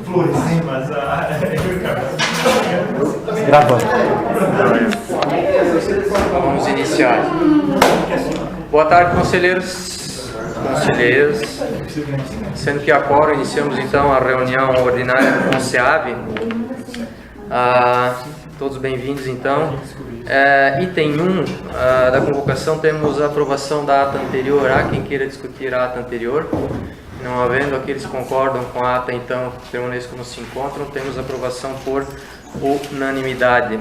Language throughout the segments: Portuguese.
Flores, mas Gravando. Vamos iniciar. Boa tarde, conselheiros, conselheiras. Sendo que agora iniciamos então a reunião ordinária do CONSEAB. Todos bem-vindos então. Item 1 da convocação, temos a aprovação da ata anterior. Há quem queira discutir a ata anterior? Não havendo, aqueles que concordam com a ata, então permaneçam como se encontram. Temos aprovação por unanimidade.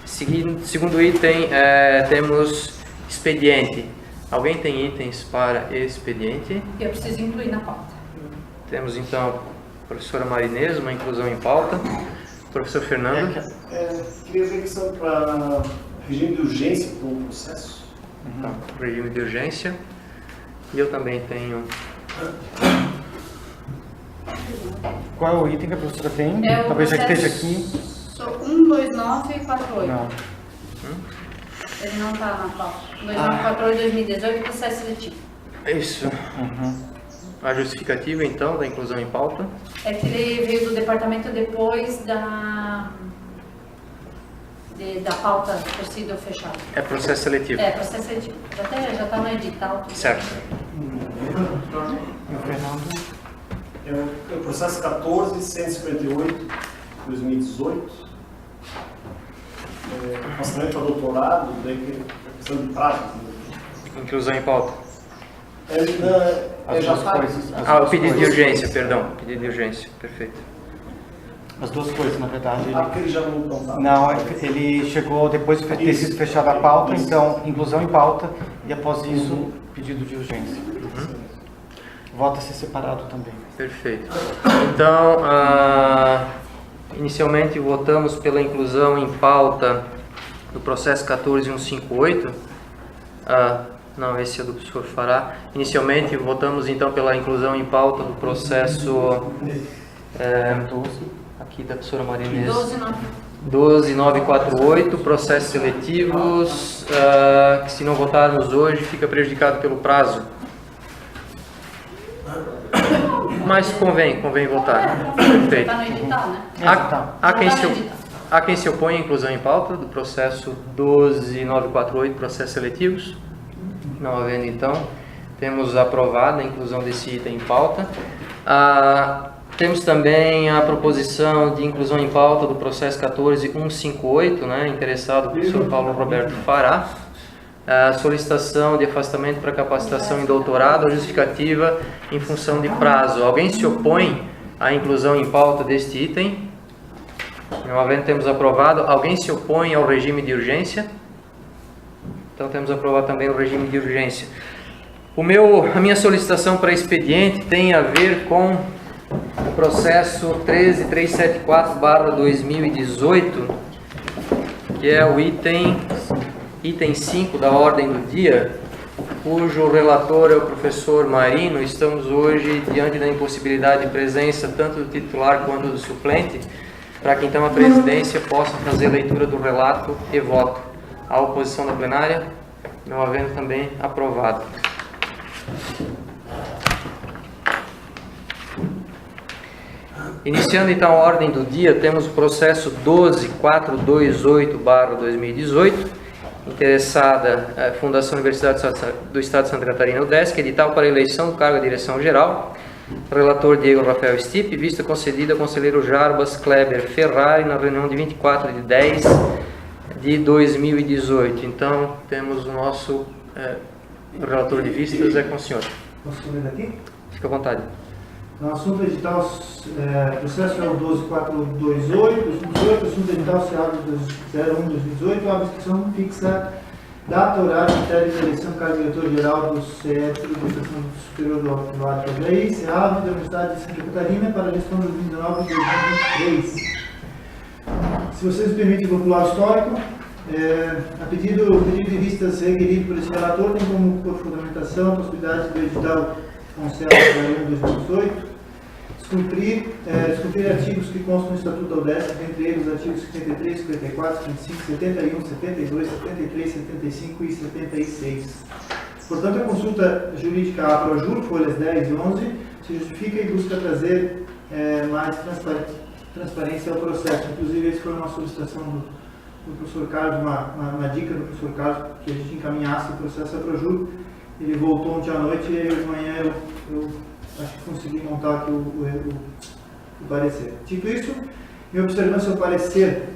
Segundo item, temos expediente. Alguém tem itens para expediente? Eu preciso incluir na pauta. Temos então a professora Marinês, uma inclusão em pauta. Professor Fernando. Queria ver que são para regime de urgência do processo. Então, regime de urgência. E eu também tenho. Qual é o item que a professora tem? É o Talvez já processo esteja aqui. 12948. Ele não está na pauta. 2948-2018, processo seletivo. Isso. A justificativa, então, da inclusão em pauta. É que ele veio do departamento depois da pauta ter sido fechada. É processo seletivo. É, processo seletivo. Já está no edital. Certo. É o processo 14.158/2018. Afastamento para doutorado, daí que é questão de prazo. Inclusão em pauta. Já está. O pedido de urgência, perdão. Pedido de urgência, perfeito. As duas coisas, na verdade. Porque ele já não está. Não, ele chegou depois de ter sido fechada a pauta, então inclusão em pauta e após isso, pedido de urgência. Vota-se separado também. Perfeito. Então, inicialmente votamos pela inclusão em pauta do processo 14.158. Não, esse é do professor Fará. Inicialmente votamos então pela inclusão em pauta do processo aqui da professora Marinês. 12.948, processos seletivos, que se não votarmos hoje fica prejudicado pelo prazo. Mas convém votar. Perfeito. Está no edital, né? Há quem se opõe à inclusão em pauta do processo 12.948, processos seletivos. Não havendo, então, temos aprovada a inclusão desse item em pauta. Temos também a proposição de inclusão em pauta do processo 14.158, né, interessado o professor Paulo Roberto Fará. A solicitação de afastamento para capacitação em doutorado, a justificativa em função de prazo. Alguém se opõe à inclusão em pauta deste item? Não havendo, temos aprovado. Alguém se opõe ao regime de urgência? Então temos aprovado também o regime de urgência. A minha solicitação para expediente tem a ver com o processo 13.374/2018, que é o item 5 da ordem do dia, cujo relator é o professor Marino. Estamos hoje diante da impossibilidade de presença tanto do titular quanto do suplente, para que então a presidência possa fazer a leitura do relato e voto. A oposição da plenária, não havendo, também aprovado. Iniciando então a ordem do dia, temos o processo 12.428/2018, interessada Fundação Universidade do Estado de Santa Catarina, UDESC, edital para eleição do cargo de direção geral. Relator Diego Rafael Stipe, vista concedida ao conselheiro Jarbas Kleber Ferrari na reunião de 24/10/2018. Então, temos o nosso relator de vistas, é com o senhor. Posso ler daqui? Fica à vontade. No assunto edital, processo é o 12.428/2018, assunto edital CA 01/2018, a inscrição fixa data, horário, critério de eleição, cargo diretor-geral do CEP, do Educação Superior do Alto Lei, CEAV, da Universidade de Santa Catarina, para a gestão de 2019 e 2023. Se vocês me permitem calcular o histórico, o pedido de vistas requerido por esse relator tem como fundamentação a possibilidade do edital CONSEAB 2018 descumprir artigos que constam no Estatuto da UDESC, dentre eles os artigos 73, 54, 55, 71, 72, 73, 75 e 76. Portanto, a consulta jurídica APROJUR, folhas 10 e 11, se justifica e busca trazer mais transparência ao processo. Inclusive, essa foi uma solicitação do professor Carlos, uma dica do professor Carlos, que a gente encaminhasse o processo a Projur. Ele voltou ontem à noite e de manhã eu acho que consegui montar aqui o parecer. Dito isso, em observância ao parecer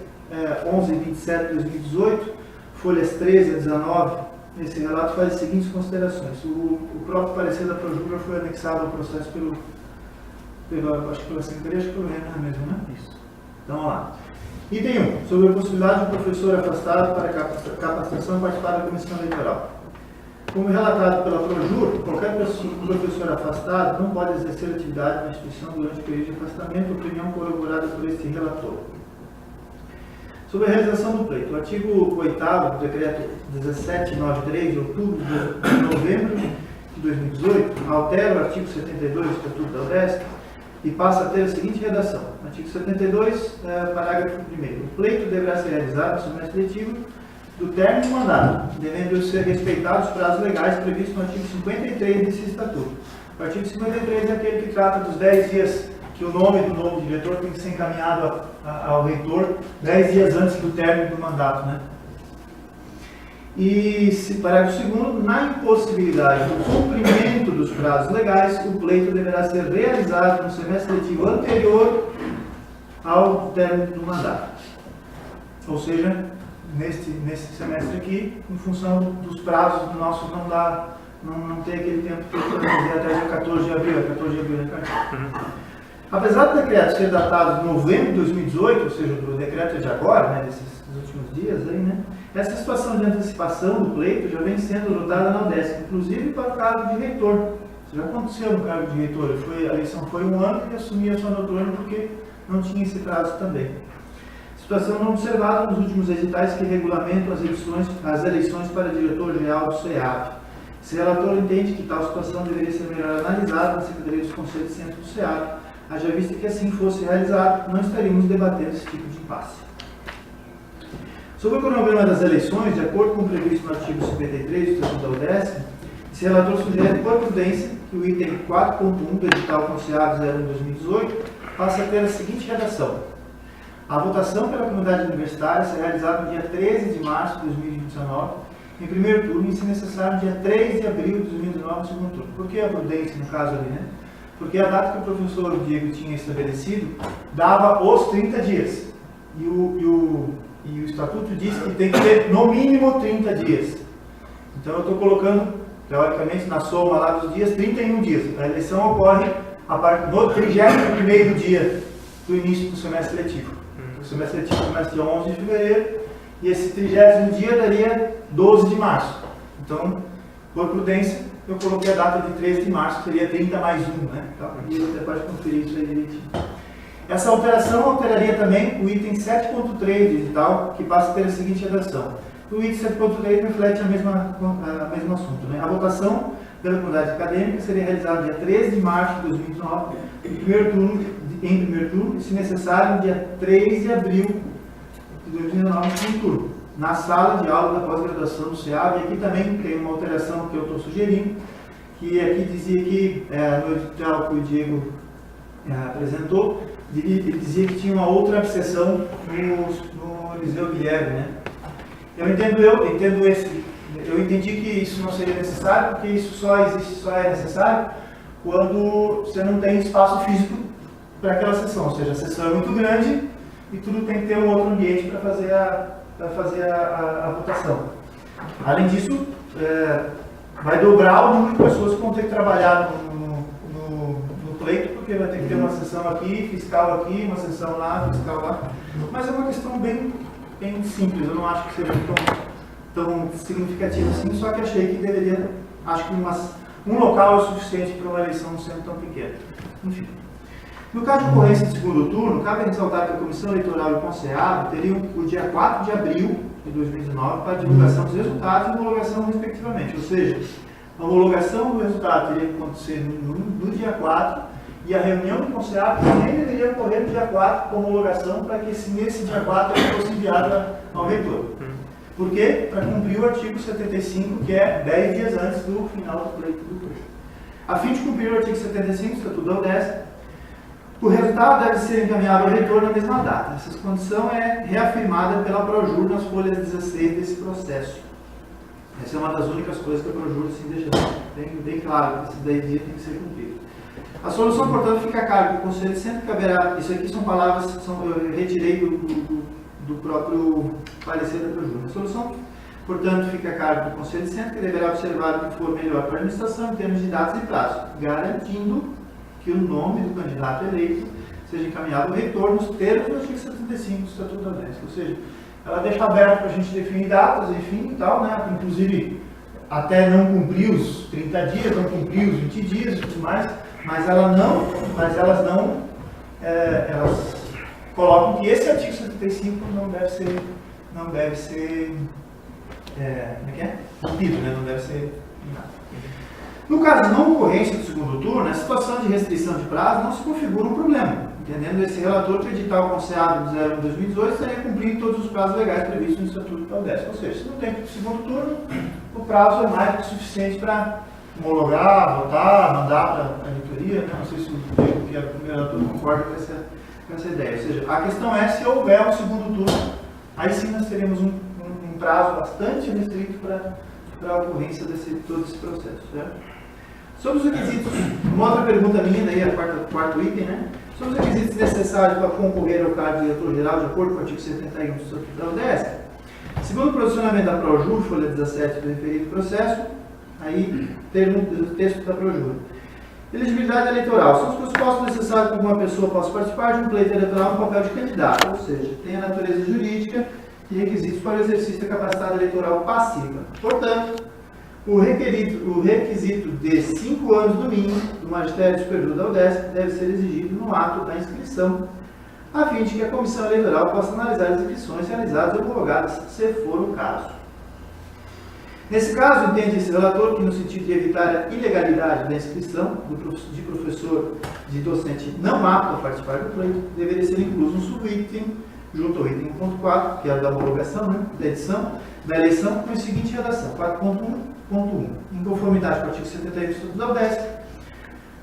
11/27/2018, folhas 13 a 19, esse relato faz as seguintes considerações. O próprio parecer da Projur já foi anexado ao processo acho que pela Secretaria, acho que pelo Renan mesmo, né? Isso. Então, vamos lá. Item 1. Sobre a possibilidade do professor afastado para capacitação participar da comissão eleitoral. Como relatado pela Projur, qualquer professor afastado não pode exercer atividade na instituição durante o período de afastamento, opinião corroborada por este relator. Sobre a realização do pleito, o artigo 8º do decreto 1793, de outubro de novembro de 2018, altera o artigo 72 do Estatuto da UDESC e passa a ter a seguinte redação. Artigo 72, parágrafo 1º. O pleito deverá ser realizado no semestre letivo do término do mandato, devendo ser respeitados os prazos legais previstos no artigo 53 desse Estatuto. O artigo 53 é aquele que trata dos 10 dias que o nome do novo diretor tem que ser encaminhado ao reitor 10 dias antes do término do mandato, né? E, parágrafo 2º, na impossibilidade do cumprimento dos prazos legais, o pleito deverá ser realizado no semestre letivo anterior ao término do mandato. Ou seja, nesse semestre aqui, em função dos prazos do nosso não ter aquele tempo que eu fazer até dia 14 de abril, 14 de abril, né, cara? Apesar do decreto ser datado de novembro de 2018, ou seja, o decreto é de agora, né, dos últimos dias, aí, né, essa situação de antecipação do pleito já vem sendo adotada na UDESC, inclusive para o cargo de reitor. Isso já aconteceu no cargo de reitor, a eleição foi 1 ano e ele assumia só noturno porque não tinha esse prazo também. Situação não observada nos últimos editais que regulamentam as eleições para diretor-geral do SEAP. Esse relator entende que tal situação deveria ser melhor analisada na Secretaria dos Conselhos de Centro do SEAP, haja vista que assim fosse realizado, não estaríamos debatendo esse tipo de impasse. Sobre o cronograma das eleições, de acordo com o previsto no artigo 53 do Estatuto da UDESC, esse relator sugere por prudência que o item 4.1 do edital conselhado 01/2018 passe a ter a seguinte redação. A votação pela comunidade universitária será realizada no dia 13 de março de 2019, em primeiro turno, e, se necessário, no dia 3 de abril de 2019, no segundo turno. Por que a prudência, no caso ali, né? Porque a data que o professor Diego tinha estabelecido dava os 30 dias. E o Estatuto diz que tem que ter, no mínimo, 30 dias. Então, eu estou colocando, teoricamente, na soma lá dos dias, 31 dias. A eleição ocorre no 31º dia do início do semestre letivo. O semestre letivo começa dia 11 de fevereiro e esse 30º dia daria 12 de março. Então, por prudência, eu coloquei a data de 13 de março, que seria 30 mais 1, né? Então, e você pode conferir isso aí direitinho. Essa alteração alteraria também o item 7.3 do edital, que passa a ter a seguinte redação. O item 7.3 reflete o mesmo assunto, né? A votação pela comunidade acadêmica seria realizada dia 13 de março de 2019, em primeiro turno, e, se necessário, dia 3 de abril de 2019, no segundo turno, na sala de aula da pós-graduação do SEAB. E aqui também tem uma alteração que eu estou sugerindo, que aqui dizia que, no edital que o Diego apresentou, ele dizia que tinha uma outra sessão no Eliseu Guilherme, né? Eu entendi que isso não seria necessário, porque isso só é necessário quando você não tem espaço físico para aquela sessão, ou seja, a sessão é muito grande e tudo tem que ter um outro ambiente para fazer a votação. Além disso, vai dobrar o número de pessoas que vão ter que trabalhar no pleito, porque vai ter que ter uma sessão aqui, fiscal aqui, uma sessão lá, fiscal lá. Mas é uma questão bem simples, eu não acho que seja tão significativo assim, só que achei que deveria, acho que um local é o suficiente para uma eleição não sendo tão pequena. Enfim. No caso de ocorrência de segundo turno, cabe ressaltar que a Comissão Eleitoral e o Conselhado teriam o dia 4 de abril de 2019 para a divulgação dos resultados e homologação respectivamente, ou seja, a homologação do resultado teria que acontecer no dia 4 e a reunião do Conselhado também deveria ocorrer no dia 4 com homologação para que nesse dia 4 ele fosse enviado ao reitor. Por quê? Para cumprir o artigo 75, que é 10 dias antes do final do pleito do curso. A fim de cumprir o artigo 75 do Estatuto da UDESC, O resultado deve ser encaminhado ao reitor na mesma data. Essa condição é reafirmada pela Projur nas folhas 16 desse processo. Essa é uma das únicas coisas que a Projur assim, deixa bem claro, que esses 10 dias tem que ser cumprido. A solução, portanto, fica a cargo do Conselho, sempre caberá. Isso aqui são palavras que eu retirei do próprio parecer da Projur. A solução, portanto, fica a cargo do Conselho, sempre que deverá observar o que for melhor para a administração em termos de datas e prazos, garantindo que o nome do candidato eleito seja encaminhado ao reitor nos termos do artigo 75 do Estatuto da UDESC. Ou seja, ela deixa aberto para a gente definir datas, enfim, e tal, né? Inclusive, até não cumprir os 30 dias, não cumprir os 20 dias e tudo mais, mas elas colocam que esse artigo 75 não deve ser cumprido, né? Não deve ser nada. No caso de não ocorrência do segundo turno, a situação de restrição de prazo não se configura um problema, entendendo esse relator que o edital conceado de 01/2018 estaria cumprindo todos os prazos legais previstos no Estatuto da UDESC. Ou seja, se não tem segundo turno, o prazo é mais do que suficiente para homologar, votar, mandar para a editoria, né? Não sei se o relator concorda com essa ideia. Ou seja, a questão é se houver um segundo turno, aí sim nós teremos um prazo bastante restrito para a ocorrência de todo esse processo, certo? Sobre os requisitos, uma outra pergunta minha, daí quarto item, né? Sobre os requisitos necessários para concorrer ao cargo de diretor-geral, de acordo com o artigo 71 do Estatuto da UDESC, segundo o posicionamento da Projur, folha 17 do referido processo, aí o texto da Projur. Elegibilidade eleitoral. São os pressupostos necessários para que uma pessoa possa participar de um pleito eleitoral no papel de candidato, ou seja, tem a natureza jurídica e requisitos para o exercício da capacidade eleitoral passiva. Portanto, o requisito de 5 anos no mínimo do magistério superior da UDESC deve ser exigido no ato da inscrição, a fim de que a comissão eleitoral possa analisar as inscrições realizadas ou homologadas, se for o caso. Nesse caso, entende esse relator que, no sentido de evitar a ilegalidade da inscrição de professor de docente não apto a participar do pleito, deveria ser incluso um subitem junto ao item 1.4, que é a da homologação, né, da eleição, com a seguinte redação: 4.1. Em conformidade com o artigo 71 do Estatuto da UDESC,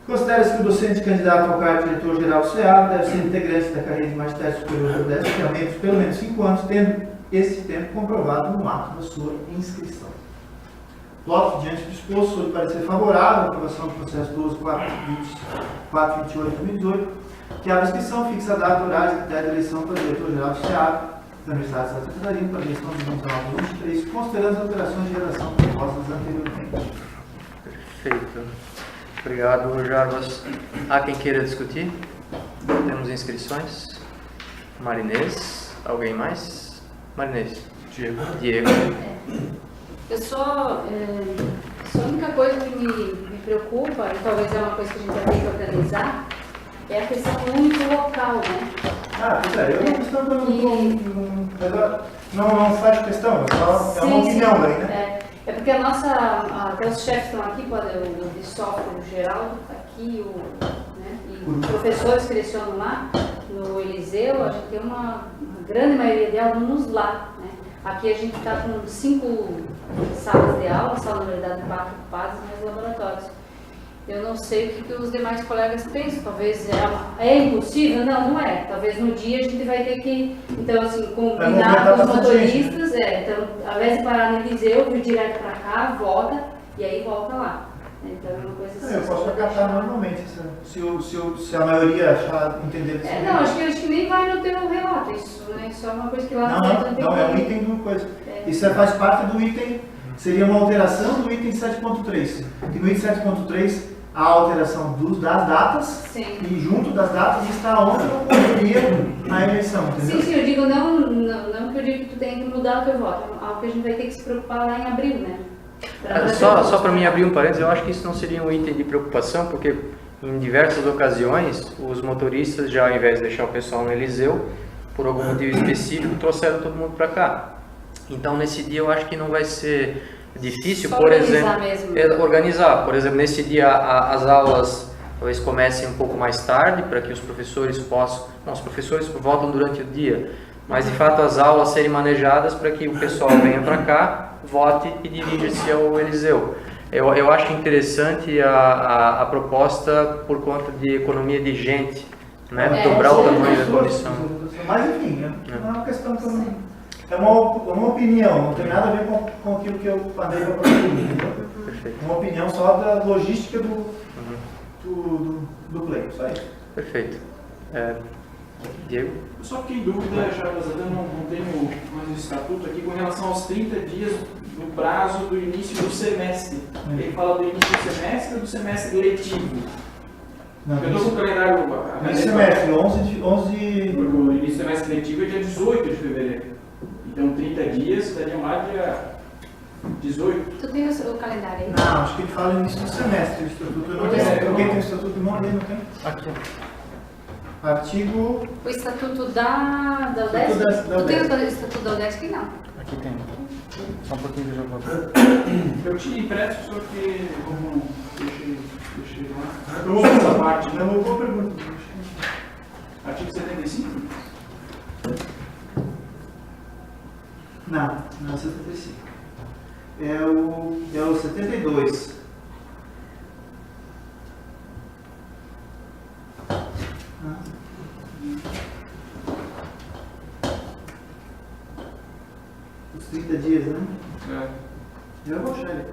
considera-se que o docente candidato ao cargo de diretor-geral do SEAB deve ser integrante da carreira de magistério superior da UDESC de ao menos pelo menos 5 anos, tendo esse tempo comprovado no ato da sua inscrição. Voto diante do exposto, sob parecer favorável à aprovação do processo 12.428/2018, que a inscrição fixa a data, horário e critério de eleição para o diretor-geral do SEAB da Universidade de Santa Catarina para a gestão de 2019-2023, considerando as alterações de redação propostas anteriormente. Perfeito. Obrigado, Jarbas. Há quem queira discutir? Temos inscrições. Marinês. Alguém mais? Marinês. Diego. A única coisa que me preocupa, e talvez é uma coisa que a gente vai ter que organizar, é a questão muito local, né? É uma questão que não faz questão, é uma opinião aí, né? É porque até os chefes estão aqui, o de software, o Geraldo está aqui, e os professores que lecionam lá, no Eliseu, a gente tem uma grande maioria de alunos lá, né? Aqui a gente está com 5 salas de aula, sala na verdade 4 ocupadas, mais laboratórios. Eu não sei o que os demais colegas pensam, talvez é impossível? Não é. Talvez no dia a gente vai ter que, então assim, combinar com os motoristas, então ao invés de parar no Eliseu, vir direto para cá, volta e aí volta lá. Então é uma coisa assim. Eu posso acatar normalmente, se a maioria achar, entender desse jeito. Não, acho que nem vai no teu relato isso, né? Isso é uma coisa que lá não é um item de uma coisa. Isso faz parte do item, seria uma alteração do item 7.3. E no item 7.3 há a alteração das datas. Sim. E junto das datas está onde ocorreria a eleição, entendeu? Sim, eu digo não que eu digo que tu tem que mudar o teu voto, é algo que a gente vai ter que se preocupar lá em abril, né? Só para mim abrir um parênteses, eu acho que isso não seria um item de preocupação, porque em diversas ocasiões os motoristas, já ao invés de deixar o pessoal no Eliseu, por algum motivo específico, trouxeram todo mundo para cá. Então nesse dia eu acho que não vai ser difícil, só por exemplo, organizar. Por exemplo, nesse dia as aulas talvez comecem um pouco mais tarde, para que os professores possam... Não, os professores voltam durante o dia, mas de fato as aulas serem manejadas para que o pessoal venha para cá, vote e dirija-se ao Eliseu. Eu acho interessante a proposta por conta de economia de gente, né? Dobrar o tamanho da comissão. Mas enfim, é uma questão que eu não... É uma opinião, não tem nada a ver com aquilo que eu falei para entendeu? Perfeito. Uma opinião só da logística do pleito, só isso. Perfeito. Diego? Eu só fiquei em dúvida, Charles, até não tenho mais o estatuto aqui, com relação aos 30 dias do prazo do início do semestre. Ele fala do início do semestre ou do semestre letivo? Não, Eu estou com o calendário... nesse semestre, 11... O início do semestre letivo é dia 18 de fevereiro. Então 30 dias estariam lá dia 18. Tu tem o calendário aí? Não, acho que ele fala início do semestre, o estatuto eu não tenho. Alguém tem o estatuto de mão ali, não tem? Aqui. Artigo... O estatuto da UDESC? Da Tu tem UDESC. o estatuto da UDESC? Não. Aqui tem. Só um pouquinho que eu já vou ver. Eu tinha impresso, só que como deixei lá. Eu vou Essa parte, Não, eu vou perguntar. Artigo 75? Não é o 75. É o 72. Os 30 dias, né? Eu vou achar ele.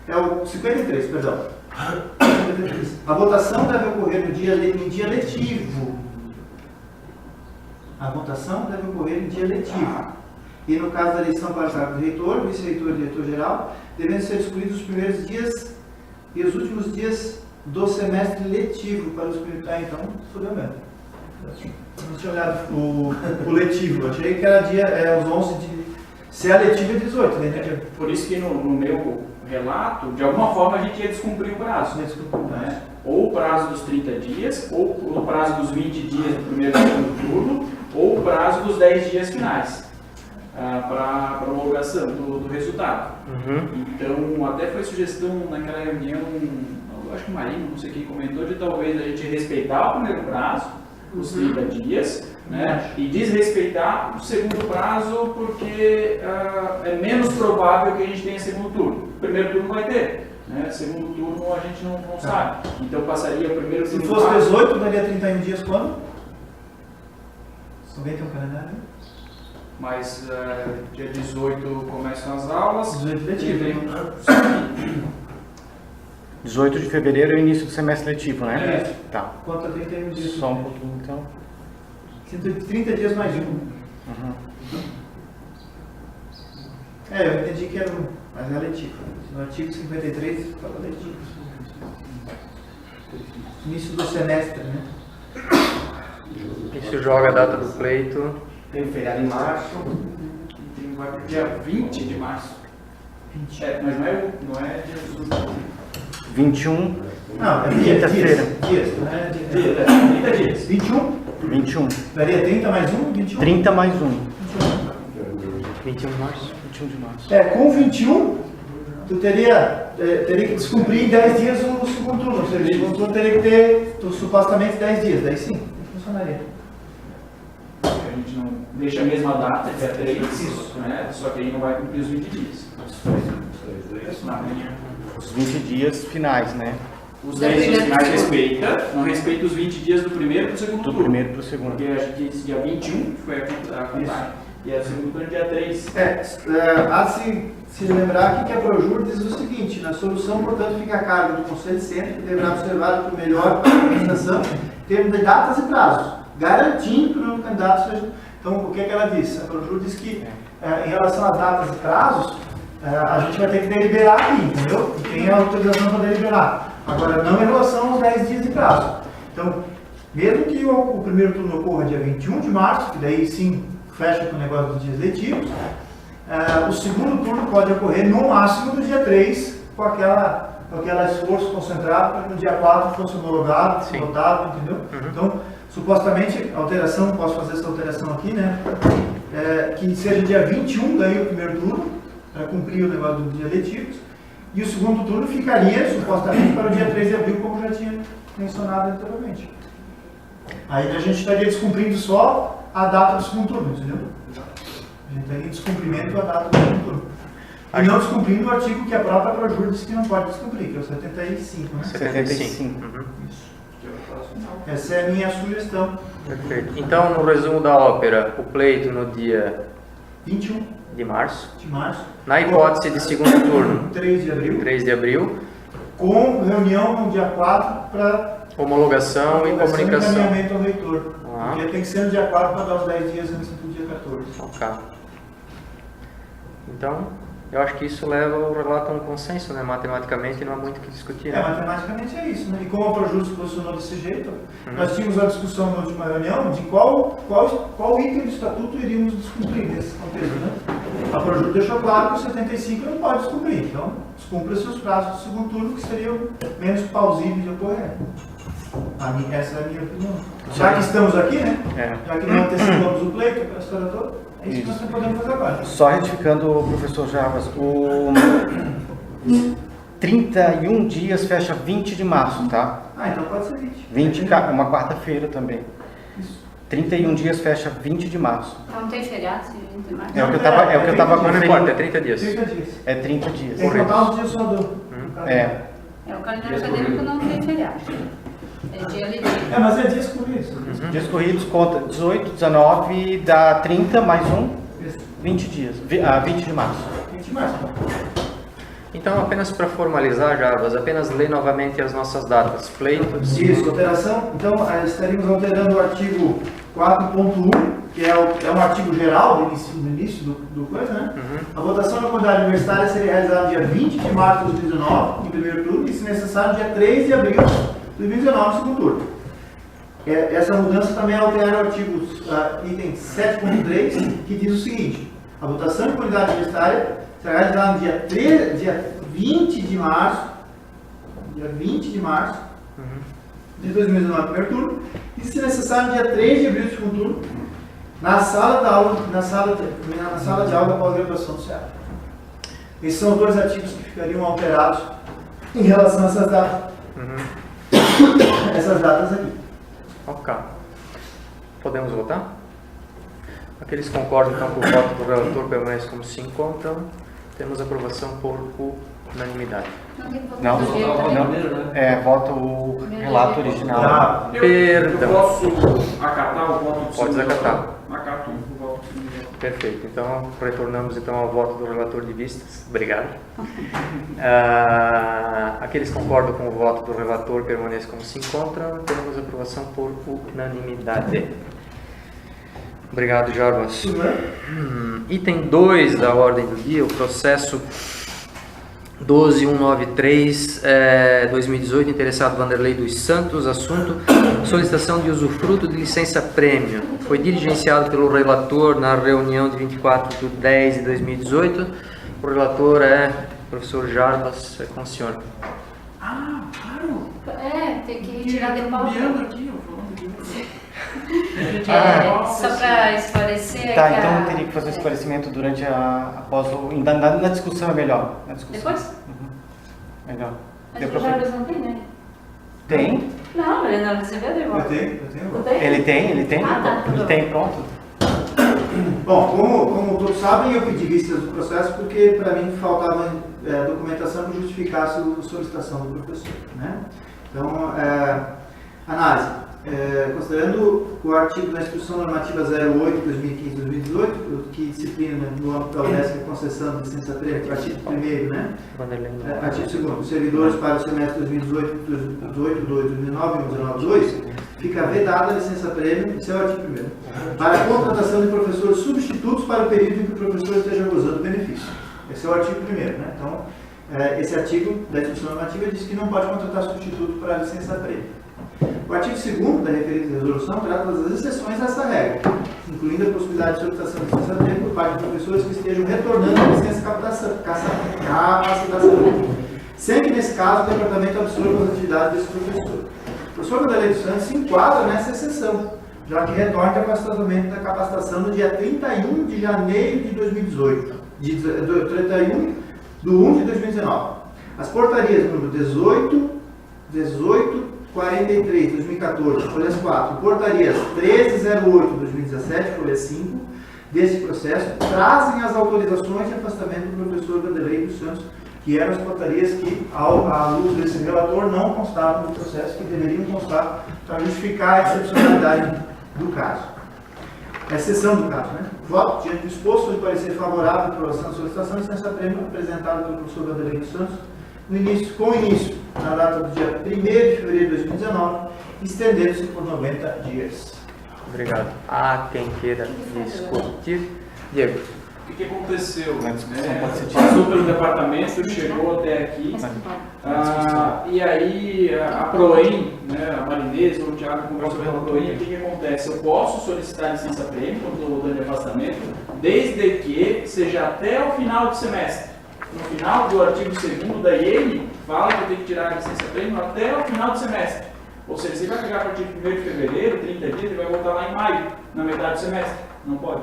É o 53, perdão. 53. A votação deve ocorrer em dia letivo. A votação deve ocorrer em dia letivo. E no caso da eleição para o cargo do reitor, vice-reitor e diretor-geral, devem ser escolhidos os primeiros dias e os últimos dias do semestre letivo para os primeiros. Então, fudeu mesmo. Não tinha olhado o letivo, eu achei que era os 11 de. Se é letivo é 18, né? Por isso que no meu relato, de alguma forma a gente ia descumprir o prazo. Né? Ou o prazo dos 30 dias, ou o prazo dos 20 dias do primeiro e segundo turno, ou o prazo dos 10 dias finais. Para a promulgação do resultado. Então, até foi sugestão naquela reunião, eu acho que o Marino, não sei quem comentou, de talvez a gente respeitar o primeiro prazo, os 30 dias, né, e desrespeitar o segundo prazo, porque é menos provável que a gente tenha segundo turno. O primeiro turno vai ter, né, segundo turno a gente não sabe. Então, passaria o primeiro turno. Se fosse 18, daria 31 dias quando? Alguém tem um calendário? Mas dia 18 começam as aulas. 18 letivo. 18 de fevereiro é o início do semestre letivo, né? É. Tá. Quanto a 31 dias? Só um pouquinho, então. 30 dias mais um. Eu entendi que era mas é letivo. No artigo 53 fala letivo. Início do semestre, né? Isso joga a data do pleito. Tem feriado em março. Vai para o dia 20 de março. 20. Mas não é dia 18. 21, Não, é Quinta-feira. Dias, não é? 30 dias. 21? 21. Daria 30 mais 1? 21? 30 mais 1. 21 de março. 21 de março. Com 21, tu teria que descumprir em 10 dias o segundo turno. Ou seja, o segundo turno teria que ter supostamente 10 dias. Daí sim, funcionaria. A gente não deixa a mesma data, dia 3, né? Só que aí não vai cumprir os 20 dias. Os 20 dias finais, né? Os 10 dias finais respeita, não respeita os 20 dias do primeiro para o segundo Do turno. primeiro para o segundo. Porque acho que esse dia 21 foi a contagem. E a segundo turno dia 3. Há de se lembrar que a Projur diz o seguinte: na solução, portanto, fica a cargo do Conselho Centro, que deverá observar o melhor para a administração, em termos de datas e prazos, garantindo que o novo candidato seja. Então, o que ela diz? A Projur diz que, em relação a datas e prazos, a gente vai ter que deliberar aqui, entendeu? E tem a autorização para deliberar. Agora, não em relação aos 10 dias de prazo. Então, mesmo que o primeiro turno ocorra dia 21 de março, que daí sim fecha com o negócio dos dias letivos, o segundo turno pode ocorrer no máximo no dia 3, com aquele esforço concentrado para que no dia 4 fosse homologado, votado, entendeu? Então, supostamente, a alteração, posso fazer essa alteração aqui, né? Que seja dia 21, daí o primeiro turno, para cumprir o negócio dos dias letivos, e o segundo turno ficaria, supostamente, para o dia 3 de abril, como já tinha mencionado anteriormente. Aí a gente estaria descumprindo só a data do segundo turno, entendeu? A gente estaria em descumprimento da data do segundo turno. E não descumprindo o artigo que a própria Projur diz que não pode descumprir, que é o 75, né? 75. Isso. Essa é a minha sugestão. Perfeito. Então, no resumo da ópera, o pleito no dia 21 de março, de março. na hipótese de segundo turno, 3 de abril. 3 de abril, Com reunião no dia 4 para homologação e comunicação. encaminhamento ao reitor. Ah. Porque tem que ser no dia 4 para dar os 10 dias antes do dia 14. Ok. Então, eu acho que isso leva o relato a um consenso, né? Matematicamente não há muito o que discutir. Né? Matematicamente é isso, né? E como a Projur se posicionou desse jeito, nós tínhamos a discussão na última reunião de qual item do estatuto iríamos descumprir nesse contexto, né? A Projur deixou claro que o 75 não pode descumprir, então descumpra-se os prazos do segundo turno que seriam menos plausíveis de ocorrer. Essa é a minha opinião. Já que estamos aqui, né? Já que não antecipamos o pleito, a história toda, é isso que nós podemos fazer agora. Só retificando, professor Jarbas, o 31 dias fecha 20 de março, tá? Então pode ser 20. 20, uma quarta-feira também. Isso. 31 dias fecha 20 de março. Então não tem feriado, se 20 de março? É o que eu tava Não importa, é 30 dias. 30 dias. É 30 dias. Tem que contar os dias só do. O calendário acadêmico não tem feriado. É dia livre. Mas é dias corridos. Dias corridos conta 18, 19, dá 30 mais 20 dias. 20 de março. 20 de março. Então, apenas para formalizar, Jarbas, apenas ler novamente as nossas datas. Pleito, Isso, alteração. Então, estaríamos alterando o artigo 4.1, que é um artigo geral do início do coisa, né? A votação da comunidade universitária seria realizada no dia 20 de março de 2019, no primeiro turno, e, se necessário, dia 3 de abril de 2019, no segundo turno. Essa mudança também altera o artigo item 7.3, que diz o seguinte: a votação da comunidade universitária será realizada no dia 20 de março, de 2019, primeiro turno, e, se necessário, dia 3 de abril do segundo turno, na sala de aula da pós-graduação do Ceará. Esses são os dois artigos que ficariam alterados em relação a essas datas. Essas datas aqui. Ok. Podemos votar? Aqueles que concordam então com o voto do relator permanece como se encontram. Temos aprovação por unanimidade. Não tem que votar Não, do jeito também. volta o relato original. Eu posso acatar o voto do Pode senhor? acatar. Acato o voto do senhor. Perfeito. Então, retornamos então ao voto do relator de vistas. Obrigado. Aqueles que concordam com o voto do relator permanecem como se encontram. Temos aprovação por unanimidade. Obrigado, Jarbas. Item 2 da ordem do dia, o processo 12193-2018, interessado Vanderlei dos Santos, assunto solicitação de usufruto de licença-prêmio. Foi diligenciado pelo relator na reunião de 24/10/2018. O relator é o professor Jarbas, é com o senhor. Claro. Tem que retirar de pauta. Aqui, Só para esclarecer. Tá, que então eu teria que fazer o esclarecimento durante na discussão é melhor. Na discussão. Depois? Melhor. Acho que o Jarbas não tem, né? Tem? Não, ele não recebeu de volta. Eu tenho. Não tem? Ele tem? Ah, tá, tudo Ele tem, pronto. Bom, como todos sabem, eu pedi vistas do processo porque para mim faltava documentação que justificasse a solicitação do professor, né? Então, análise. Considerando o artigo da Instrução Normativa 08/2015-2018, que disciplina no âmbito da UNESC a concessão de licença-prêmio, artigo 1º, né? Artigo 2º, servidores para o semestre 2018-2009 e 2019-2, fica vedada a licença-prêmio, esse é o artigo 1º, para a contratação de professores substitutos para o período em que o professor esteja gozando o benefício. Esse é o artigo 1º, né? Então, esse artigo da Instrução Normativa diz que não pode contratar substituto para a licença-prêmio. O artigo 2º da referida resolução trata das exceções a essa regra, incluindo a possibilidade de solicitação de licença-prêmio por parte de professores que estejam retornando a licença capacitação, sem que, nesse caso, o departamento absorva as atividades desse professor. O professor Vanderlei dos Santos se enquadra nessa exceção, já que retorna ao afastamento da capacitação no dia 31 de janeiro de 2018, 31 de 1 de 2019. As portarias número 1843, 2014, folhas 4, portarias 1308, 2017, folha 5, desse processo, trazem as autorizações de afastamento do professor Vanderlei dos Santos, que eram as portarias que, à luz desse relator, não constavam no processo, que deveriam constar para justificar a excepcionalidade do caso. A exceção do caso, né? Voto diante do exposto de parecer favorável à aprovação da solicitação de licença-prêmio apresentada pelo professor Vanderlei dos Santos com início na data do dia 1º de fevereiro de 2019, estendendo-se por 90 dias. Obrigado. Há quem queira discutir. Diego. O que aconteceu? Na discussão Né? pode ser Passou pelo departamento, chegou até aqui, e aí a Proem, né, a Marinês ou o Thiago conversou com a Proem, o que acontece? Eu posso solicitar licença-prêmio quando estou voltando de afastamento, desde que seja até o final do semestre. No final do artigo 2º da IEM, fala que eu tenho que tirar a licença-prêmio até o final do semestre. Ou seja, você vai pegar a partir de 1º de fevereiro, 30 dias, e vai voltar lá em maio, na metade do semestre. Não pode.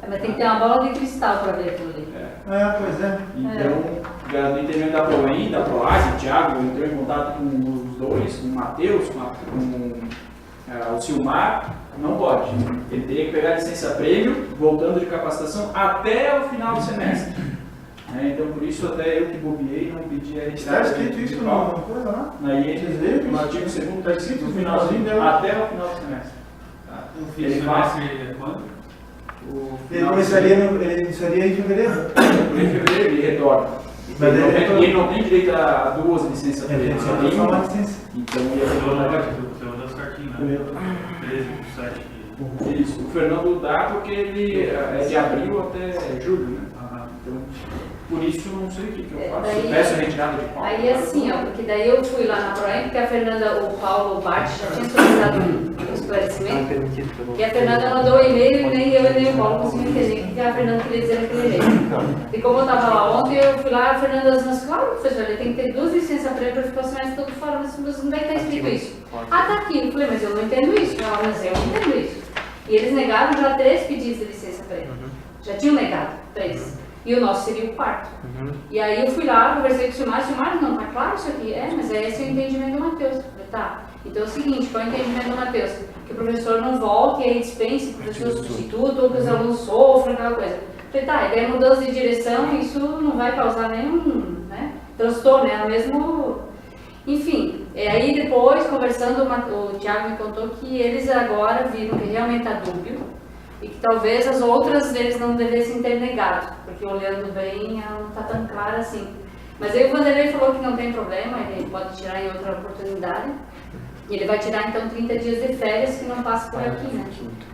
Mas tem que ter uma bola de cristal para ver aquilo ali. Pois é. Então, no entendimento da Proem, da Proage, o Thiago entrou em contato com os dois, com o Matheus, com o Silmar, não pode. Ele teria que pegar licença-prêmio, voltando de capacitação, até o final do semestre. Então, por isso, até eu que bobiei, não pedi a Está retirada. escrito isso na coisa lá? Na IEM, no artigo 2º, está escrito no finalzinho dela, até o final do semestre. Ele passa. Ele iniciaria em fevereiro? Em fevereiro ele retorna. Mas Ele não tem direito a 2 licenças Ele prêmio, tem só só tem uma uma. licença. Então ele retorna. Isso. O Fernando dá porque ele é de abril até julho, né? Então, por isso não sei o que eu faço. Daí- Se peço a retirada de pau. Aí assim, ó, porque daí eu fui lá na Proem, porque a Fernanda, o Paulo Bart já tinha solicitado um esclarecimento. E a Fernanda mandou um e-mail e nem eu e nem o Paulo conseguimos entender o que a Fernanda queria dizer naquele e-mail. E como eu estava lá ontem, eu fui lá, a Fernanda disse, claro, professor, ele tem que ter 2 licenças prêmio para ficar o semestre todo fora, mas não vai estar escrito isso. Ah, tá aqui. Eu falei, mas eu não entendo isso. Ela, mas eu não entendo isso. E eles negaram já 3 pedidos de licença prêmio. Já tinham negado 3. E o nosso seria o 4º. E aí eu fui lá, conversei com o Silmar, não, tá claro isso aqui? Mas é esse o entendimento do Matheus. Eu falei, tá. Então é o seguinte, qual é o entendimento do Matheus? Que o professor não volte e aí dispense o professor substituto ou que os alunos sofram, aquela coisa. Eu falei, tá, e daí a mudança de direção, isso não vai causar nenhum, né, transtorno, é o mesmo... Enfim, aí depois, conversando, o Thiago me contou que eles agora viram que realmente está dúbio e que talvez as outras eles não devessem ter negado, porque olhando bem, ela não está tão clara assim. Mas aí o Vanderlei falou que não tem problema, ele pode tirar em outra oportunidade. E ele vai tirar então 30 dias de férias que não passa por aqui, né?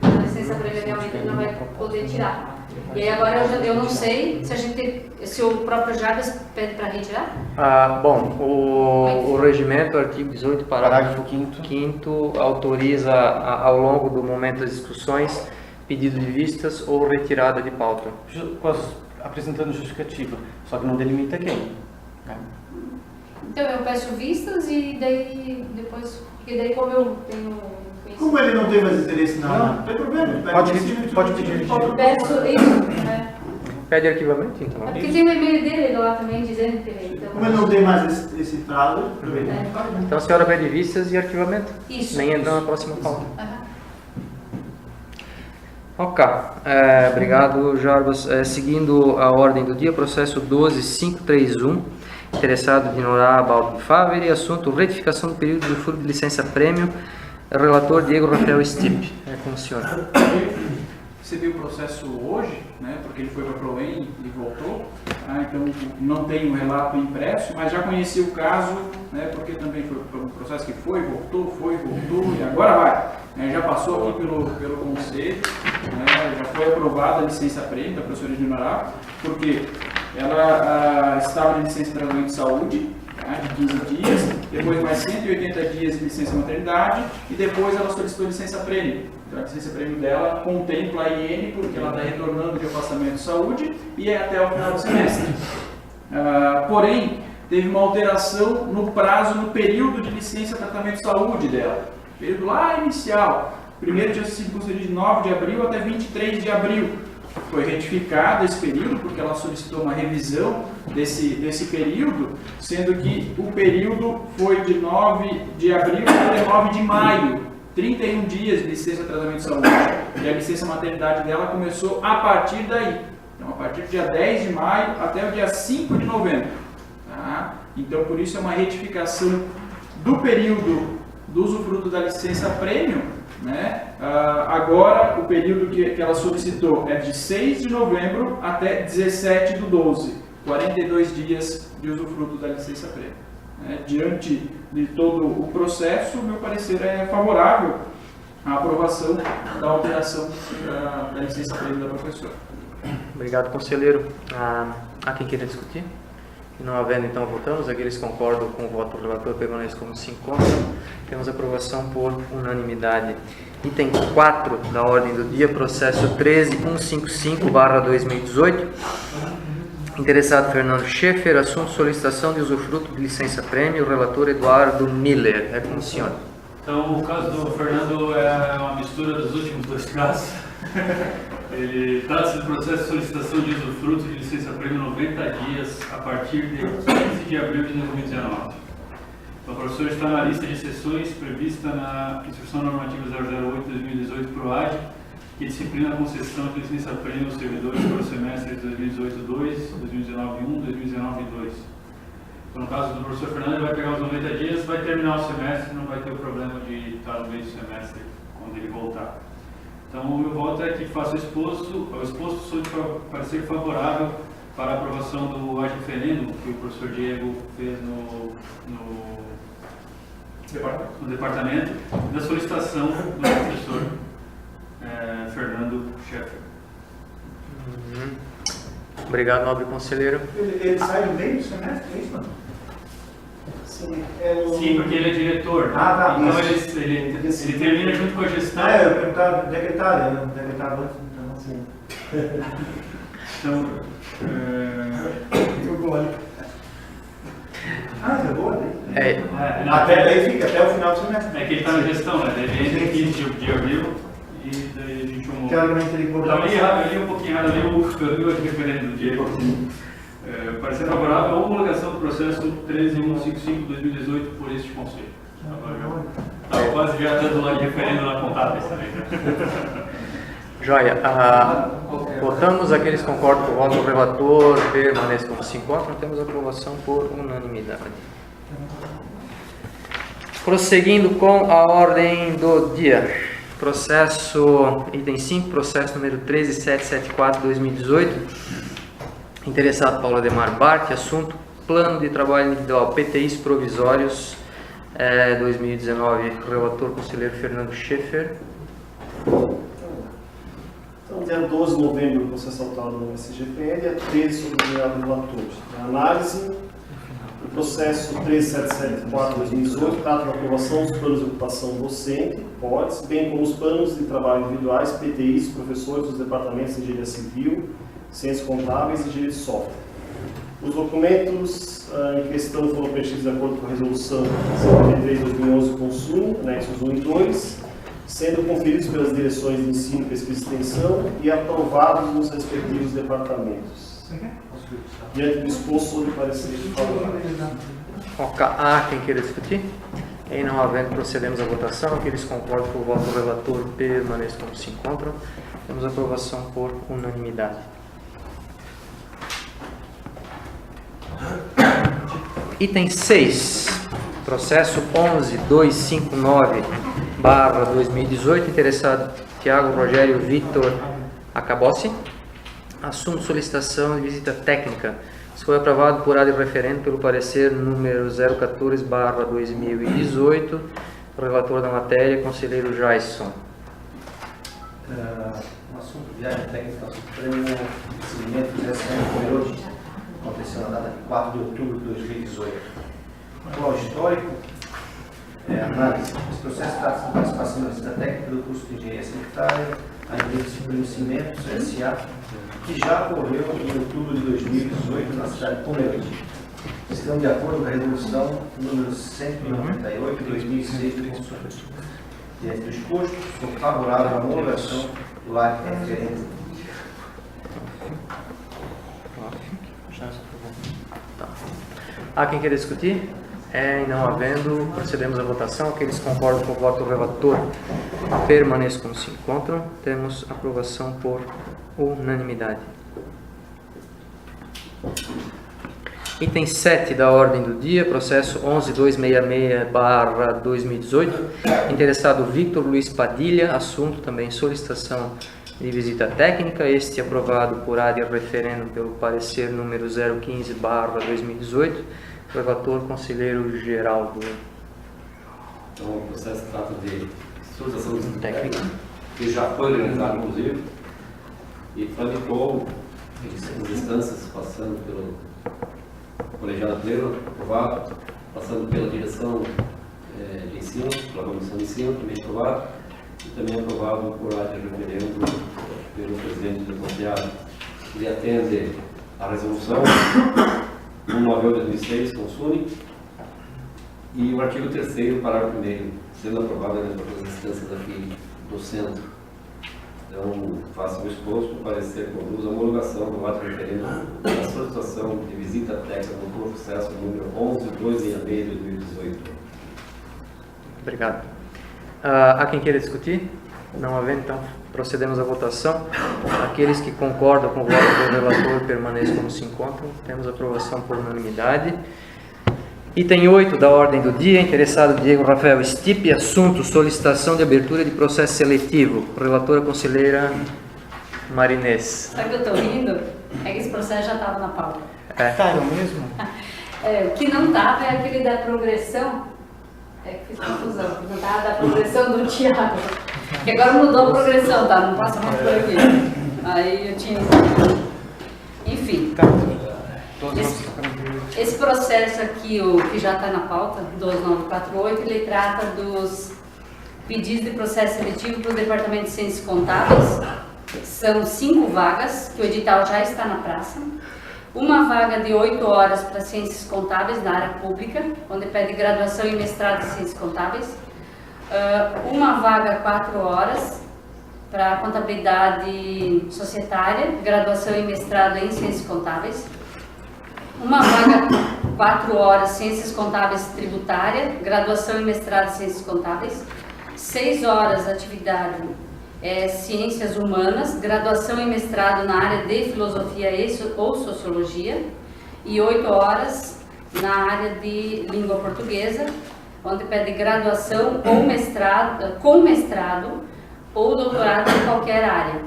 A licença prévia realmente ele não vai poder tirar. E aí agora eu não sei se o próprio Jarbas pede para retirar? Bom, o regimento, artigo 18, parágrafo Parágrafo 5º, autoriza ao longo do momento das discussões pedido de vistas ou retirada de pauta. Apresentando justificativa, só que não delimita quem. Né? Então eu peço vistas e daí depois, porque daí como eu tenho Como ele não tem mais interesse na... Não tem problema. ele Pode pedir. eu peço isso, né? Pede arquivamento, então. É porque tem o e-mail dele lá também dizendo que ele... Então, Como ele não tem mais esse prazo, aproveita. Então a senhora pede vistas e arquivamento. Isso. Nem entra na próxima pauta. Aham. Ok, obrigado, Jarbas. Seguindo a ordem do dia, processo 12531, interessado de Norá Balbi Faveri, assunto retificação do período de furo de licença prêmio, relator Diego Rafael Stipe. É com o senhor. Recebi o processo hoje, né, porque ele foi para a Proem e voltou, então não tenho o relato impresso, mas já conheci o caso, né, porque também foi um processo que foi, voltou e agora vai. Já passou aqui pelo conselho, né, já foi aprovada a licença prêmio da professora Dinorá, porque ela estava de licença de tratamento de saúde, de 15 dias, depois mais 180 dias de licença maternidade e depois ela solicitou licença prêmio. Então a licença prêmio dela contempla a IN porque ela está retornando de afastamento de saúde e é até o final do semestre. Porém, teve uma alteração no prazo, no período de licença tratamento de saúde dela. Período lá inicial. Primeiro tinha sido concedido de 9 de abril até 23 de abril. Foi retificado esse período, porque ela solicitou uma revisão desse período, sendo que o período foi de 9 de abril até 9 de maio, 31 dias de licença de tratamento de saúde. E a licença maternidade dela começou a partir daí. Então, a partir do dia 10 de maio até o dia 5 de novembro. Tá? Então, por isso é uma retificação do período do usufruto da licença prêmio, né? Agora o período que ela solicitou é de 6 de novembro até 17/12, 42 dias de usufruto da licença prêmio. Diante de todo o processo, meu parecer é favorável à aprovação da alteração da licença prêmio da professora. Obrigado, conselheiro. Há quem queira discutir? E não havendo, então, votamos. Aqueles que concordam com o voto do relator permanecem como se encontram. Temos aprovação por unanimidade. Item 4 da ordem do dia, processo 13155/2018. Interessado Fernando Schaeffer, assunto solicitação de usufruto de licença prêmio, relator Eduardo Miller. É com o senhor. Então, o caso do Fernando é uma mistura dos últimos dois casos. Ele trata-se do processo de solicitação de usufruto de licença prêmio 90 dias a partir de 15 de abril de 2019. Então, o professor está na lista de sessões prevista na Instrução Normativa 008/2018 PROAD, que disciplina a concessão de licença prêmio aos servidores para o semestre de 2018-2, 2019-1, 2019-2. Então, no caso do professor Fernando, ele vai pegar os 90 dias, vai terminar o semestre, não vai ter o problema de estar no meio do semestre quando ele voltar. Então, o meu voto é que faça o exposto sob parecer favorável para a aprovação do referendo que o professor Diego fez no departamento, da solicitação do professor Fernando Schaeffer. Obrigado, nobre conselheiro. Ele sai do meio do semestre, é isso, mano? Sim, Sim, porque ele é diretor. Tá. Então ele termina junto com a gestão. Eu perguntava decretário, eu não decretava antes, então assim. Então, Jogou ali. Jogou ali? Até daí fica, até o final do semestre. É que ele está na gestão, né? Ele entra em 15 de abril e daí a gente Teoricamente ele Tá meio errado, eu li um pouquinho errado, eu li o referendo do Diego. Parecer favorável à homologação do processo 13155/2018 por este conselho. Estava quase já dando lá de referendo na contábeis também. Joia. Votamos. Aqueles que concordam com o voto do relator permanecem como se encontram. Temos aprovação por unanimidade. Prosseguindo com a ordem do dia. Processo, item 5, processo número 13774/2018. Interessado Paulo Ademar Bart, assunto plano de trabalho individual, PTIs provisórios 2019, relator conselheiro Fernando Schaeffer. Então, dia 12 de novembro, o processo autado no SGPN, dia 13 sobre o nomeado relator. A análise do processo 13774/2018 trata da aprovação dos planos de ocupação docente, PODs, bem como os planos de trabalho individuais, PTIs, professores dos departamentos de engenharia civil, ciências contábeis e direito de software. Os documentos em questão foram preenchidos de acordo com a resolução 53/2011 Consumo, anexos 1 e 2, sendo conferidos pelas direções de ensino, pesquisa e extensão e aprovados nos respectivos departamentos. Diante do exposto, sobre parecer favorável. Há quem queira discutir? Em não havendo, procedemos à votação. Aqueles que concordam com o voto do relator permaneçam como se encontram. Temos aprovação por unanimidade. Item 6, processo 11259/2018, interessado Tiago Rogério Vitor Acabossi, assunto solicitação de visita técnica. Isso foi aprovado por área referente pelo parecer número 014/2018, relator da matéria, conselheiro Jaison. Um assunto de viagem técnica ao Supremo, seguimento do STM Pomerode, aconteceu na data de 4 de outubro de 2018. Qual histórico? Análise. Esse processo trata-se de participação da visita técnica do curso de Engenharia Sanitária, a nível de Supremo Cimentos, SA, que já ocorreu em outubro de 2018 na cidade de Pomerode. Estão de acordo com a resolução número 198 de 2006 do Conselho. Diante do exposto, sou favorável à homologação do ato referente. Há quem queira discutir? Em não havendo, procedemos à votação. Aqueles que concordam com o voto do relator permaneçam como se encontram. Temos aprovação por unanimidade. Item 7 da ordem do dia, processo 11266/2018. Interessado Victor Luiz Padilha, assunto também solicitação de visita técnica, este aprovado por área referendo pelo parecer número 015/2018. Relator, conselheiro Geraldo. Então, o processo trata de solicitação técnica, que já foi organizado, inclusive, e tramitou em seis instâncias, passando pelo colegiado pleno, aprovado, passando pela direção de ensino, pela comissão de ensino, também aprovado, e também aprovado por área de referendo pelo presidente do conselho. Ele atende à resolução 198/2006, Consune, e o artigo 3º, parágrafo 1º, sendo aprovado nas outras instâncias aqui do centro. Então, faço o exposto, parecer conduz a homologação do ato referendo à solicitação de visita técnica no processo número 11266/2018. Obrigado. Há quem queira discutir? Não havendo, então procedemos à votação. Aqueles que concordam com o voto do relator permaneçam como se encontram. Temos aprovação por unanimidade. Item 8 da ordem do dia, interessado Diego Rafael Stipe, assunto solicitação de abertura de processo seletivo. Relatora conselheira Marinês. Sabe que eu estou rindo? É que esse processo já estava na pauta. Tá, eu mesmo? O que não estava é aquele da progressão. É que fiz confusão. Não estava da progressão do Tiago. Que agora mudou a progressão, tá? Não passa mais por aqui. Aí eu tinha... Enfim. Tá. Esse processo aqui, o que já está na pauta, 12948, ele trata dos pedidos de processo seletivo para o Departamento de Ciências Contábeis. São 5 vagas, que o edital já está na praça. Uma vaga de 8 horas para Ciências Contábeis na área pública, onde pede graduação e mestrado em Ciências Contábeis. Uma vaga 4 horas para Contabilidade Societária, graduação e mestrado em Ciências Contábeis. Uma vaga 4 horas, Ciências Contábeis Tributária, graduação e mestrado em Ciências Contábeis. 6 horas, atividade Ciências Humanas, graduação e mestrado na área de Filosofia ou Sociologia. E 8 horas na área de Língua Portuguesa, onde pede graduação ou mestrado, com mestrado ou doutorado em qualquer área.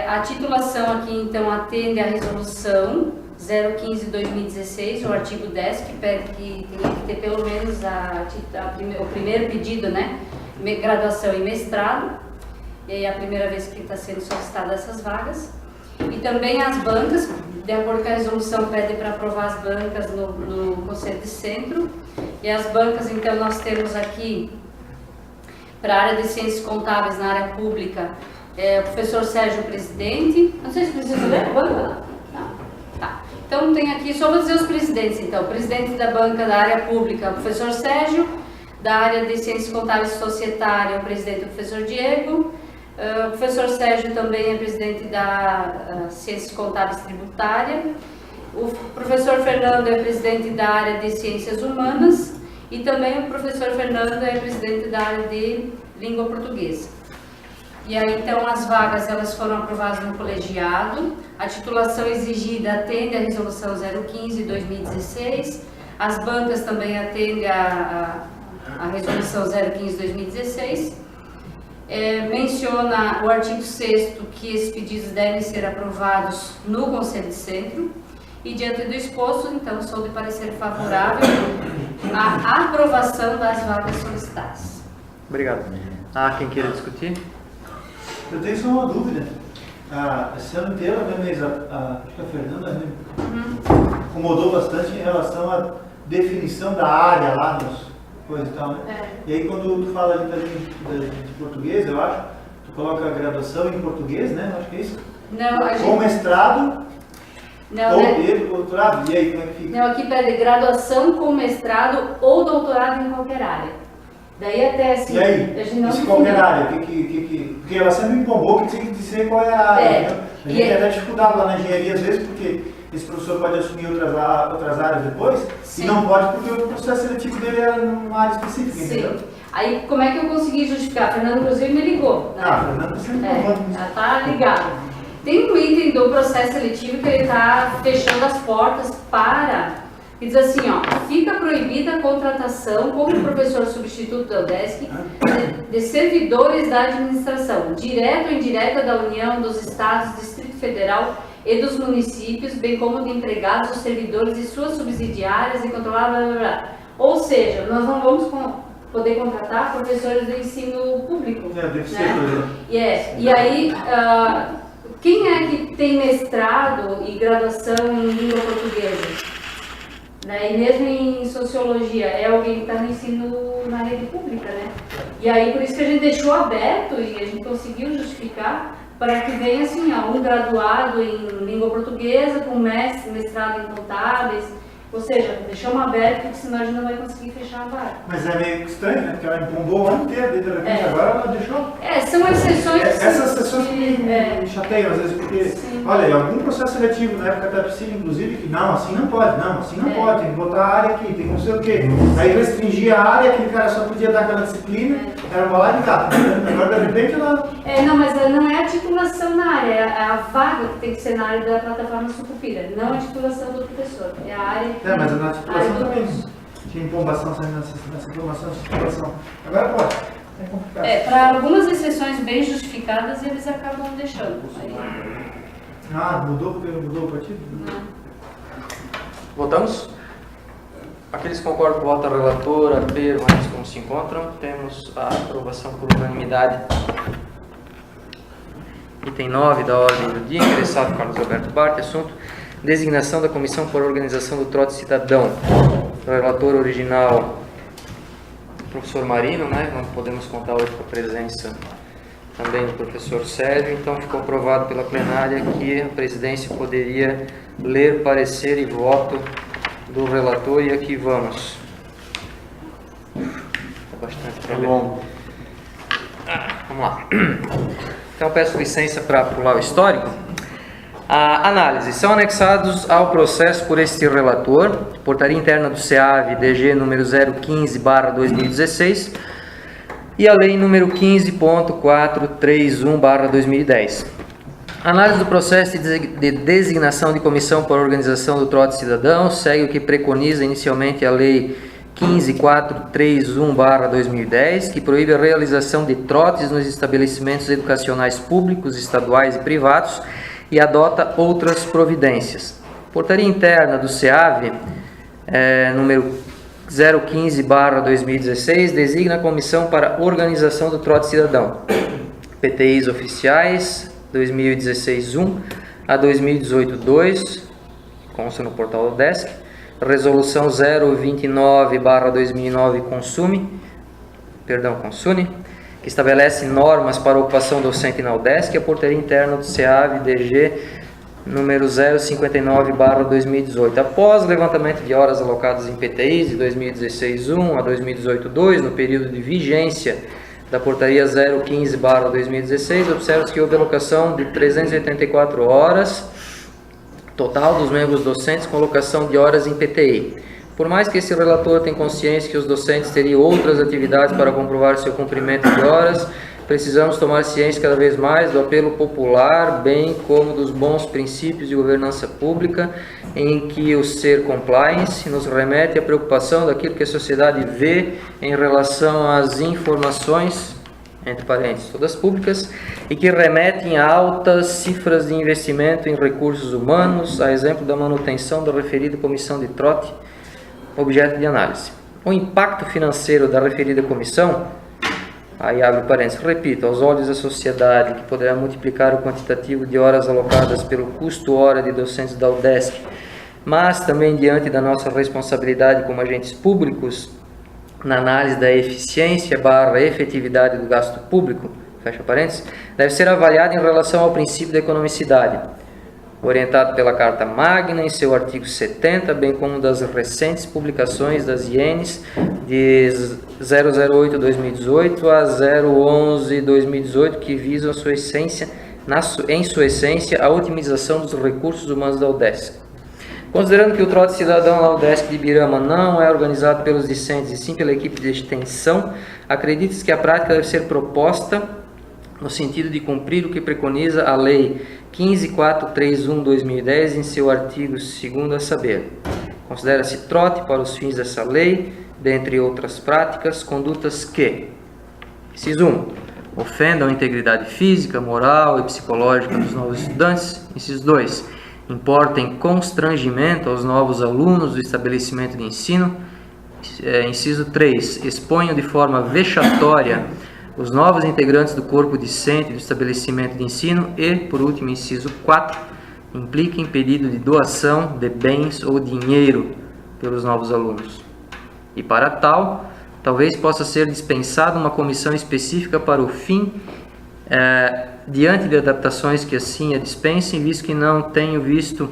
A titulação aqui, então, atende à resolução 015/2016, o artigo 10, que pede que tenha que ter pelo menos o primeiro pedido, né? Graduação e mestrado. É a primeira vez que está sendo solicitada essas vagas. E também as bancas, de acordo com a resolução, pede para aprovar as bancas no Conselho de Centro. E as bancas, então, nós temos aqui, para a área de Ciências Contábeis na área pública, o professor Sérgio, presidente. Não sei se precisa ler a banca. Tá. Então tem aqui, só vou dizer os presidentes então. O presidente da banca da área pública, o professor Sérgio. Da área de Ciências Contábeis Societária, o presidente o professor Diego. O professor Sérgio também é presidente da Ciências Contábeis Tributária. O professor Fernando é presidente da área de Ciências Humanas. E também o professor Fernando é presidente da área de Língua Portuguesa. E aí, então, as vagas elas foram aprovadas no colegiado. A titulação exigida atende à resolução 015/2016. As bancas também atendem à resolução 015/2016. Menciona o artigo 6º que esses pedidos devem ser aprovados no Conselho de Centro. E diante do exposto, então, sou de parecer favorável à aprovação das vagas solicitadas. Obrigado. Há quem queira discutir? Eu tenho só uma dúvida. Esse ano inteiro, né, acho que a Fernanda incomodou bastante em relação à definição da área lá nos coisas e tal, né? E aí quando tu fala ali de português, eu acho, tu coloca a graduação em português, né? Acho que é isso. Não, a gente... Com mestrado, não, ou né? doutorado, e aí como é que fica? Não, aqui pede graduação com mestrado ou doutorado em qualquer área. Daí até assim, e aí, a gente não isso qualquer área, porque ela sempre empolgou que tinha que dizer qual é a área. Né? A gente tem até dificuldade lá na engenharia às vezes, porque esse professor pode assumir outras áreas depois. Sim. E não pode porque o processo seletivo dele era numa área específica, sim. Entendeu? Aí como é que eu consegui justificar? A Fernanda, inclusive, me ligou. Né? A Fernanda sempre ela está ligada. Tem um item do processo seletivo que ele está fechando as portas para, que diz assim, ó, fica proibida a contratação como professor substituto da UDESC de servidores da administração, direta ou indireta da União, dos Estados, Distrito Federal e dos municípios, bem como de empregados ou servidores de suas subsidiárias e controlar, blá, blá, blá. Ou seja, nós não vamos poder contratar professores do ensino público. Deve ser, né? E aí, quem é que tem mestrado e graduação em língua portuguesa? Né? E mesmo em sociologia, é alguém que está no ensino na rede pública, né? E aí, por isso que a gente deixou aberto e a gente conseguiu justificar para que venha assim, ó, um graduado em língua portuguesa, com mestrado em contábeis, ou seja, deixamos aberto, porque senão a gente não vai conseguir fechar a vaga. Mas é meio estranho, né? Porque ela empombou o ano inteiro, de repente agora ela deixou. São exceções. Essas sessões que me chateiam às vezes, porque, olha, em algum processo seletivo, na época da piscina, inclusive, que não, assim não pode, tem que botar a área aqui, tem que não sei o quê. Aí restringia a área, aquele cara só podia dar aquela disciplina, era uma lá de gato. Agora, de repente, ela... não, mas não é a titulação na área, é a vaga que tem que ser na área da plataforma Sucupira, não a titulação do professor, é a área... mas na titulação também tinha empombação nessa informação de titulação. Agora pode. É complicado. Para algumas exceções bem justificadas, eles acabam deixando. Mudou o partido? Não. Votamos? Aqueles que concordam com o voto da relatora, permanecem como se encontram. Temos a aprovação por unanimidade. Item 9 da ordem do dia, interessado Carlos Alberto Bart, assunto designação da comissão por organização do trote cidadão. O relator original, professor Marino, né? Não podemos contar hoje com a presença também do professor Sérgio, então ficou aprovado pela plenária que a presidência poderia ler parecer e voto do relator, e aqui vamos. É bastante longo. Vamos lá. Então peço licença para pular o histórico. A análise. São anexados ao processo por este relator, portaria interna do SEAV, DG número 015/2016, e a lei número 15.431/2010. Análise do processo de designação de comissão para organização do trote cidadão segue o que preconiza inicialmente a lei 15.431/2010, que proíbe a realização de trotes nos estabelecimentos educacionais públicos, estaduais e privados, e adota outras providências. Portaria interna do SEAV, número 015/2016, designa a comissão para organização do trote cidadão. PTIs oficiais 2016-1 a 2018-2, consta no portal do DESC. Resolução 029/2009 Consune, que estabelece normas para ocupação docente na UDESC, e a portaria interna do SEAV DG número 059/2018. Após o levantamento de horas alocadas em PTIs de 2016-1 a 2018-2, no período de vigência da portaria 015/2016, observa-se que houve alocação de 384 horas total dos membros docentes com alocação de horas em PTI. Por mais que esse relator tenha consciência que os docentes teriam outras atividades para comprovar seu cumprimento de horas, precisamos tomar ciência cada vez mais do apelo popular, bem como dos bons princípios de governança pública, em que o ser compliance nos remete à preocupação daquilo que a sociedade vê em relação às informações, entre parênteses, todas públicas, e que remetem a altas cifras de investimento em recursos humanos, a exemplo da manutenção da referida comissão de trote, objeto de análise. O impacto financeiro da referida comissão, aí abre parênteses, repito, aos olhos da sociedade, que poderá multiplicar o quantitativo de horas alocadas pelo custo hora de docentes da UDESC, mas também diante da nossa responsabilidade como agentes públicos, na análise da eficiência / efetividade do gasto público, fecha parênteses, deve ser avaliado em relação ao princípio da economicidade, orientado pela Carta Magna em seu artigo 70, bem como das recentes publicações das IENs de 008-2018 a 011-2018, que visam em sua essência a otimização dos recursos humanos da UDESC. Considerando que o trote cidadão na UDESC de Ibirama não é organizado pelos discentes e sim pela equipe de extensão, acredita-se que a prática deve ser proposta no sentido de cumprir o que preconiza a Lei 15.431/2010 em seu artigo 2º, a saber, considera-se trote para os fins dessa lei, dentre outras práticas, condutas que, inciso 1, ofendam a integridade física, moral e psicológica dos novos estudantes, inciso 2, importem constrangimento aos novos alunos do estabelecimento de ensino, inciso 3, exponham de forma vexatória os novos integrantes do corpo discente do estabelecimento de ensino e, por último, inciso 4, impliquem pedido de doação de bens ou dinheiro pelos novos alunos. E para tal, talvez possa ser dispensada uma comissão específica para o fim, diante de adaptações que assim a dispensem, visto que não tenho visto,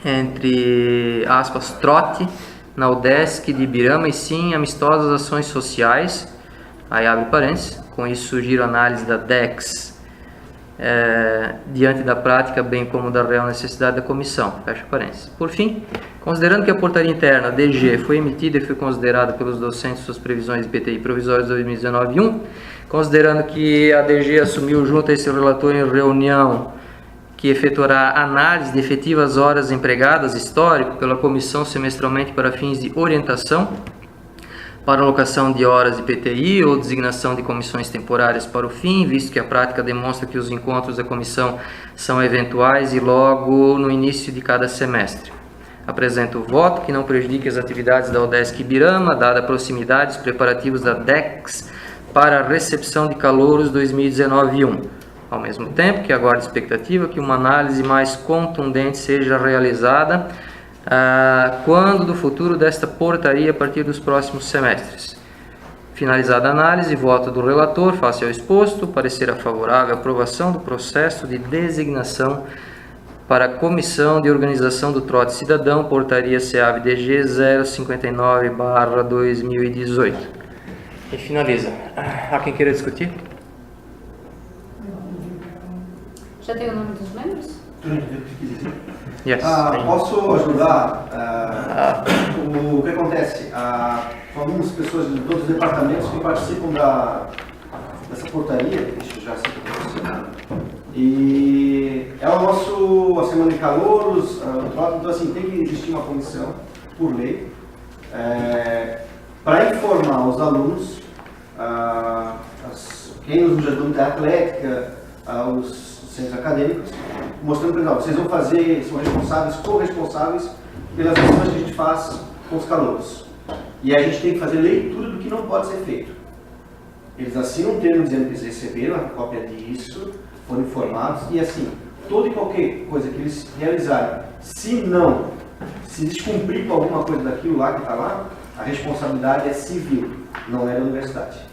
entre aspas, trote na UDESC de Ibirama, e sim amistosas ações sociais, aí abre parênteses, com isso sugiro análise da DEX, diante da prática, bem como da real necessidade da comissão, fecha parênteses. Por fim, considerando que a portaria interna DG foi emitida e foi considerada pelos docentes suas previsões de PTI provisórias 2019-1, considerando que a DG assumiu junto a esse relator em reunião que efetuará análise de efetivas horas empregadas histórico pela comissão semestralmente para fins de orientação, para alocação de horas de PTI ou designação de comissões temporárias para o fim, visto que a prática demonstra que os encontros da comissão são eventuais e logo no início de cada semestre. Apresento o voto que não prejudique as atividades da UDESC Ibirama, dada a proximidade dos preparativos da DEX para a recepção de calouros 2019-1. Ao mesmo tempo que aguardo a expectativa que uma análise mais contundente seja realizada quando do futuro desta portaria a partir dos próximos semestres. Finalizada a análise, voto do relator face ao exposto, parecer favorável à aprovação do processo de designação para a Comissão de Organização do Trote Cidadão, portaria CEAV-DG 059/2018. E finaliza. Há quem queira discutir? Já tem o nome dos membros? Yes. Posso ajudar? O que acontece? Algumas pessoas de todos os departamentos que participam dessa portaria, deixa eu já citar para você. E é a semana de calouros, então assim, tem que existir uma comissão, por lei, para informar os alunos, quem nos ajuda da atlética, os centros acadêmicos, mostrando para eles, vocês vão fazer, são responsáveis, corresponsáveis pelas ações que a gente faz com os calouros. E a gente tem que fazer leitura do que não pode ser feito. Eles assinam um termo dizendo que eles receberam a cópia disso, foram informados, e assim, toda e qualquer coisa que eles realizarem, se descumprir com alguma coisa daquilo lá que está lá, a responsabilidade é civil, não é da universidade.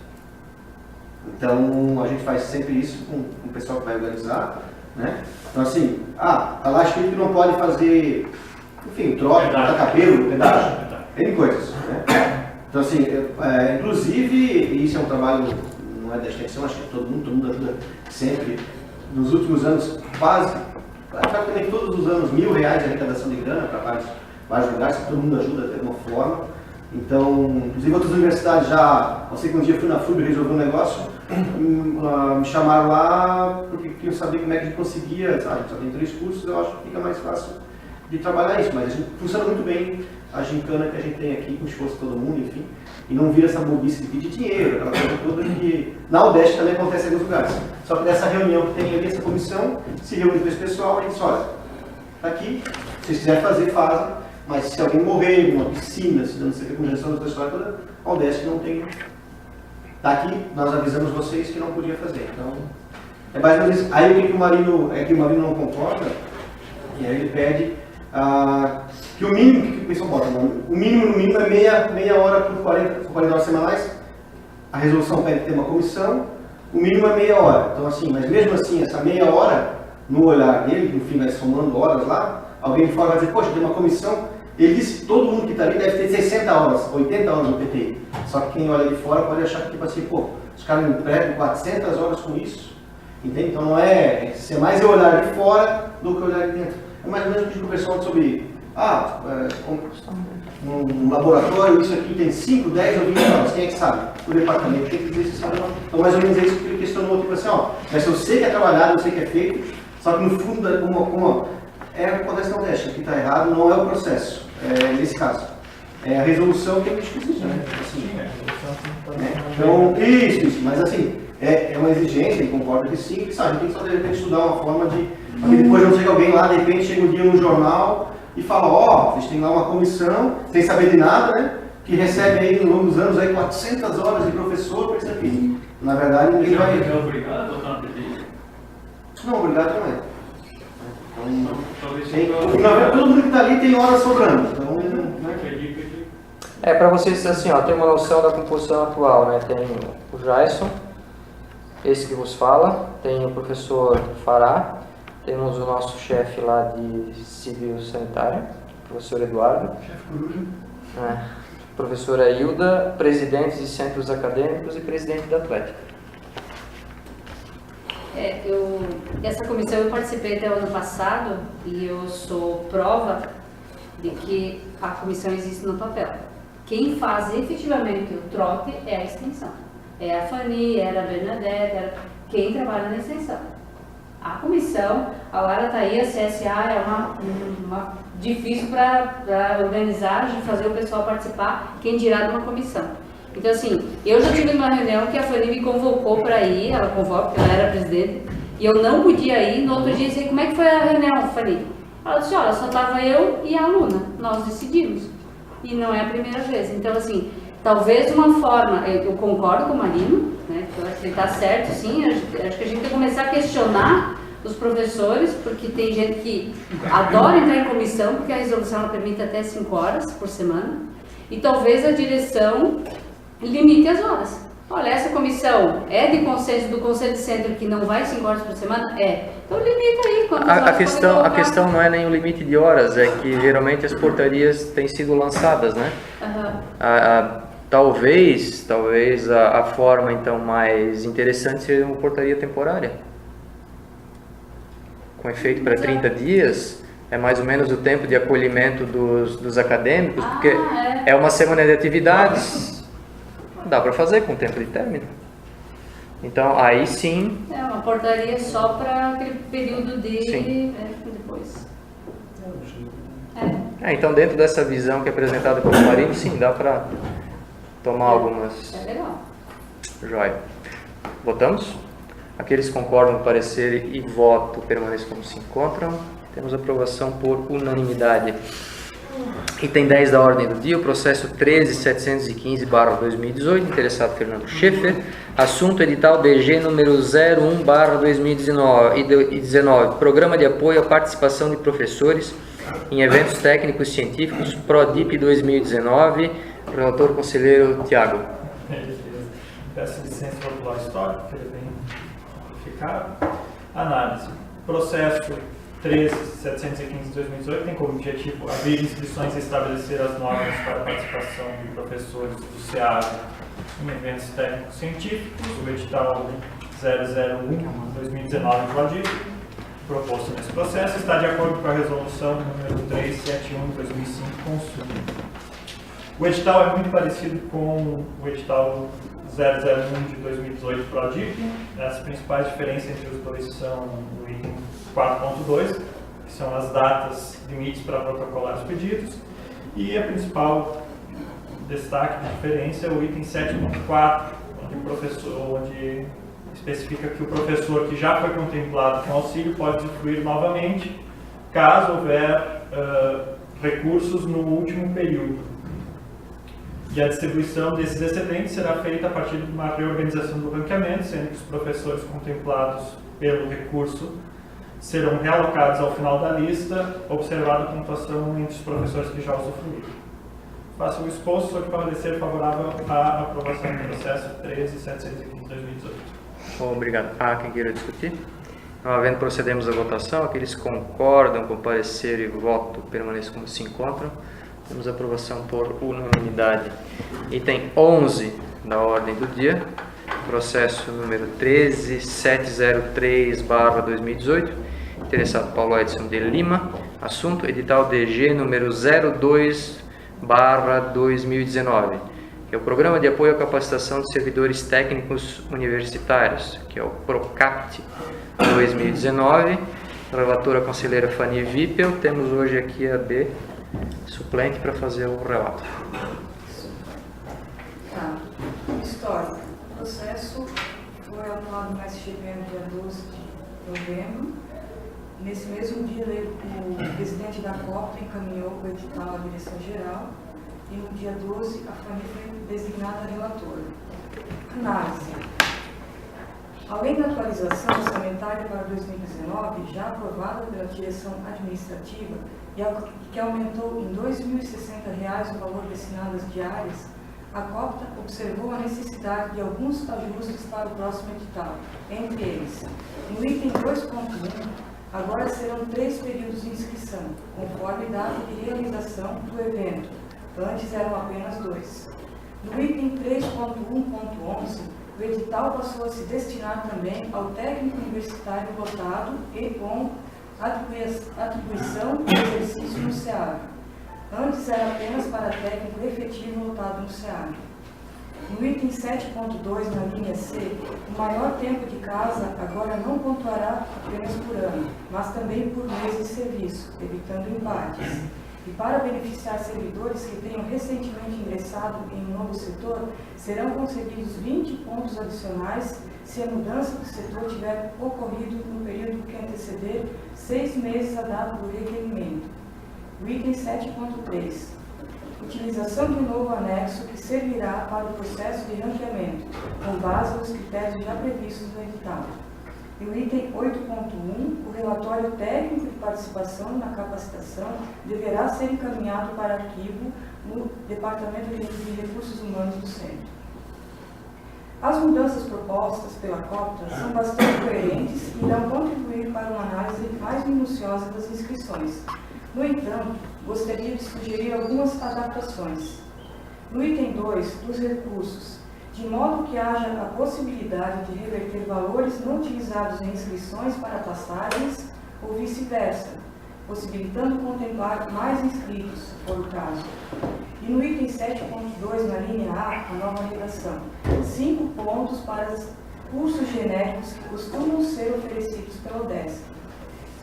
Então, a gente faz sempre isso com o pessoal que vai organizar, né? Então, assim, tá lá escrito que não pode fazer, enfim, troca, cortar cabelo, pedágio, tem coisas, né? Então, assim, inclusive, isso é um trabalho, não é da extensão, acho que todo mundo ajuda sempre. Nos últimos anos, praticamente todos os anos, R$1.000 de arrecadação de grana para vários lugares, todo mundo ajuda de alguma forma. Então, inclusive outras universidades já, não sei que um dia fui na FUB resolver um negócio, me chamaram lá porque queriam saber como é que a gente conseguia, a gente só tem 3 cursos, eu acho que fica mais fácil de trabalhar isso, mas a gente funciona muito bem a gincana que a gente tem aqui, com o esforço de todo mundo, enfim, e não vira essa bobice de pedir dinheiro, aquela coisa toda que na UDESC também acontece em alguns lugares. Só que nessa reunião que tem ali, essa comissão, se reúne com esse pessoal e diz, olha, tá aqui, se vocês quiserem fazer, fazem. Mas se alguém morrer em uma piscina, se não sei o que, com gestão da história toda, a UDESC não tem. Está aqui, nós avisamos vocês que não podia fazer. Então, é mais ou menos isso. Aí o que o Marino não concorda, e aí ele pede que o mínimo, que o pessoal bota, o mínimo no mínimo é meia hora por 40 horas semanais. A resolução pede ter uma comissão, o mínimo é meia hora. Então, assim, mas mesmo assim, essa meia hora, no olhar dele, no fim vai somando horas lá, alguém de fora vai dizer, poxa, tem uma comissão. Ele disse que todo mundo que está ali deve ter 60 horas, 80 horas no PTI. Só que quem olha de fora pode achar que, tipo assim, os caras empregam 400 horas com isso. Entende? Então não ser mais eu olhar de fora do que olhar de dentro. É mais ou menos o que o pessoal sobre, um laboratório, isso aqui tem 5, 10 ou 20 horas, quem é que sabe? o departamento tem que dizer se sabe ou não. Então, mais ou menos é isso que ele questionou, tipo assim, ó, mas eu sei que é trabalhado, eu sei que é feito, só que no fundo, como acontece na UDESC, o que está errado não é o processo, nesse caso. É a resolução que a gente precisa, né? Assim, então, isso, mas assim, é uma exigência, ele concorda que sim, que sabe, a gente tem que só de repente estudar uma forma de. Porque depois não chega alguém lá, de repente chega um dia no jornal e fala, ó, vocês têm lá uma comissão, sem saber de nada, né? Que recebe aí ao longo dos anos aí 400 horas de professor para isso aqui. Na verdade, ninguém vai. É obrigado a botar uma pedida? Não, obrigado não é. Talvez Todo mundo que está ali tem horas sobrando. Então, Para vocês, assim, ó, ter uma noção da composição atual, né? Tem o Jason, esse que vos fala, tem o professor Fará, temos o nosso chefe lá de civil sanitária, professor Eduardo. Chefe Coruja. Professora Hilda, presidentes de centros acadêmicos e presidente da Atlética. Essa comissão eu participei até o ano passado e eu sou prova de que a comissão existe no papel. Quem faz efetivamente o trote é a extensão. É a Fanny, era a Bernadette, era quem trabalha na extensão. A comissão, a Lara está aí, a CSA é uma difícil para organizar, de fazer o pessoal participar, quem dirá de uma comissão. Então, assim, eu já tive uma reunião que a Fanny me convocou para ir, ela convoca, porque ela era presidente, e eu não podia ir. No outro dia, disse, como é que foi a reunião, Fanny? Ela disse, olha, só estava eu e a aluna, nós decidimos. E não é a primeira vez. Então, assim, talvez uma forma, eu concordo com o Marino, né, eu acho que ele está certo, sim, acho que a gente tem que começar a questionar os professores, porque tem gente que adora entrar em comissão, porque a resolução ela permite até 5 horas por semana, e talvez a direção limite as horas. Olha, essa comissão é de consenso do Conselho de Centro que não vai 5 horas por semana? É. Então limita aí. A questão não é nem o limite de horas, é que geralmente as portarias têm sido lançadas, né? Talvez a forma então mais interessante seja uma portaria temporária. Com efeito para 30 dias, é mais ou menos o tempo de acolhimento dos acadêmicos, porque é uma semana de atividades, dá para fazer com tempo de término. Então, aí sim... É uma portaria só para aquele período de... depois. Então, dentro dessa visão que é apresentada pelo Marino, sim, dá para tomar algumas... É legal. Joia. Votamos? Aqueles que concordam com o parecer e voto permaneçam como se encontram. Temos aprovação por unanimidade. Item 10 da ordem do dia, o processo 13.715/2018, interessado Fernando Schaeffer. Assunto edital DG número 01/2019, Programa de Apoio à Participação de Professores em Eventos Técnicos Científicos, PRODIP 2019. Relator conselheiro Tiago. Peço licença para pular o histórico, que ele é bem simplificado. Análise. Processo 13.715/2018 tem como objetivo abrir inscrições e estabelecer as normas para a participação de professores do SEAG em eventos técnicos científicos, o edital 001/2019 do ADIP, proposto nesse processo, está de acordo com a resolução número 371/2005 consulta. O edital é muito parecido com o edital 001 de 2018 para o ADIP. As principais diferenças entre os dois são no item 4.2, que são as datas limites para protocolar os pedidos, e a principal destaque de diferença é o item 7.4, onde especifica que o professor que já foi contemplado com auxílio pode usufruir novamente, caso houver recursos no último período. E a distribuição desses excedentes será feita a partir de uma reorganização do ranqueamento, sendo que os professores contemplados pelo recurso serão realocados ao final da lista, observada a pontuação entre os professores que já usufruíram. Faço o exposto sobre parecer favorável à aprovação do processo 13.715/2018. Obrigado. Quem queira discutir? Não havendo, procedemos à votação. Aqueles que concordam com o parecer e voto permaneçam como se encontram. Temos aprovação por unanimidade. Item 11 da ordem do dia, processo número 13.703/2018, interessado Paulo Edson de Lima. Assunto edital DG número 02/2019, que é o Programa de Apoio à Capacitação de Servidores Técnicos Universitários, que é o PROCAPT 2019. Relatora conselheira Fanny Vippel. Temos hoje aqui a B, suplente, para fazer o relato. Tá. História. O processo foi autuado no SGPM no dia 12 de novembro. Nesse mesmo dia, o presidente da COPTA encaminhou o edital à direção-geral e no dia 12 a Fanny foi designada relatora. Análise. Além da atualização orçamentária para 2019, já aprovada pela direção administrativa e que aumentou em R$ 2.060 o valor destinado às diárias, a COPTA observou a necessidade de alguns ajustes para o próximo edital. Entre eles, no item 2.1, agora serão 3 períodos de inscrição, conforme data de realização do evento. Antes eram apenas 2. No item 3.1.11, o edital passou a se destinar também ao técnico universitário votado e com atribuição de exercício no SEAG. Antes era apenas para técnico efetivo votado no SEAG. No item 7.2, na linha C, o maior tempo de casa agora não pontuará apenas por ano, mas também por mês de serviço, evitando empates. E para beneficiar servidores que tenham recentemente ingressado em um novo setor, serão concedidos 20 pontos adicionais se a mudança do setor tiver ocorrido no período que anteceder 6 meses a data do requerimento. O item 7.3. Utilização de um novo anexo que servirá para o processo de ranqueamento, com base nos critérios já previstos no edital. E o item 8.1, o relatório técnico de participação na capacitação deverá ser encaminhado para arquivo no Departamento de Recursos Humanos do Centro. As mudanças propostas pela COPTA são bastante coerentes e irão contribuir para uma análise mais minuciosa das inscrições. No entanto, gostaria de sugerir algumas adaptações. No item 2, dos recursos, de modo que haja a possibilidade de reverter valores não utilizados em inscrições para passagens ou vice-versa, possibilitando contemplar mais inscritos, se for o caso. E no item 7.2, na linha A, a nova redação, 5 pontos para cursos genéricos que costumam ser oferecidos pela UDESC.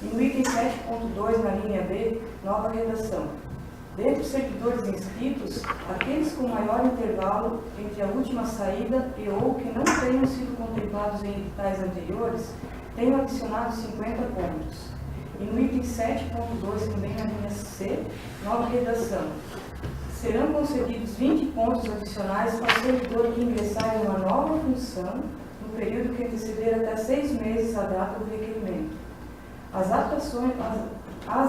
E no item 7.2, na linha B, nova redação. Dentre os servidores inscritos, aqueles com maior intervalo entre a última saída e ou que não tenham sido contemplados em editais anteriores, tenham adicionado 50 pontos. E no item 7.2, também na linha C, nova redação. Serão concedidos 20 pontos adicionais para o servidor que ingressar em uma nova função no período que anteceder até 6 meses a data do requerimento. As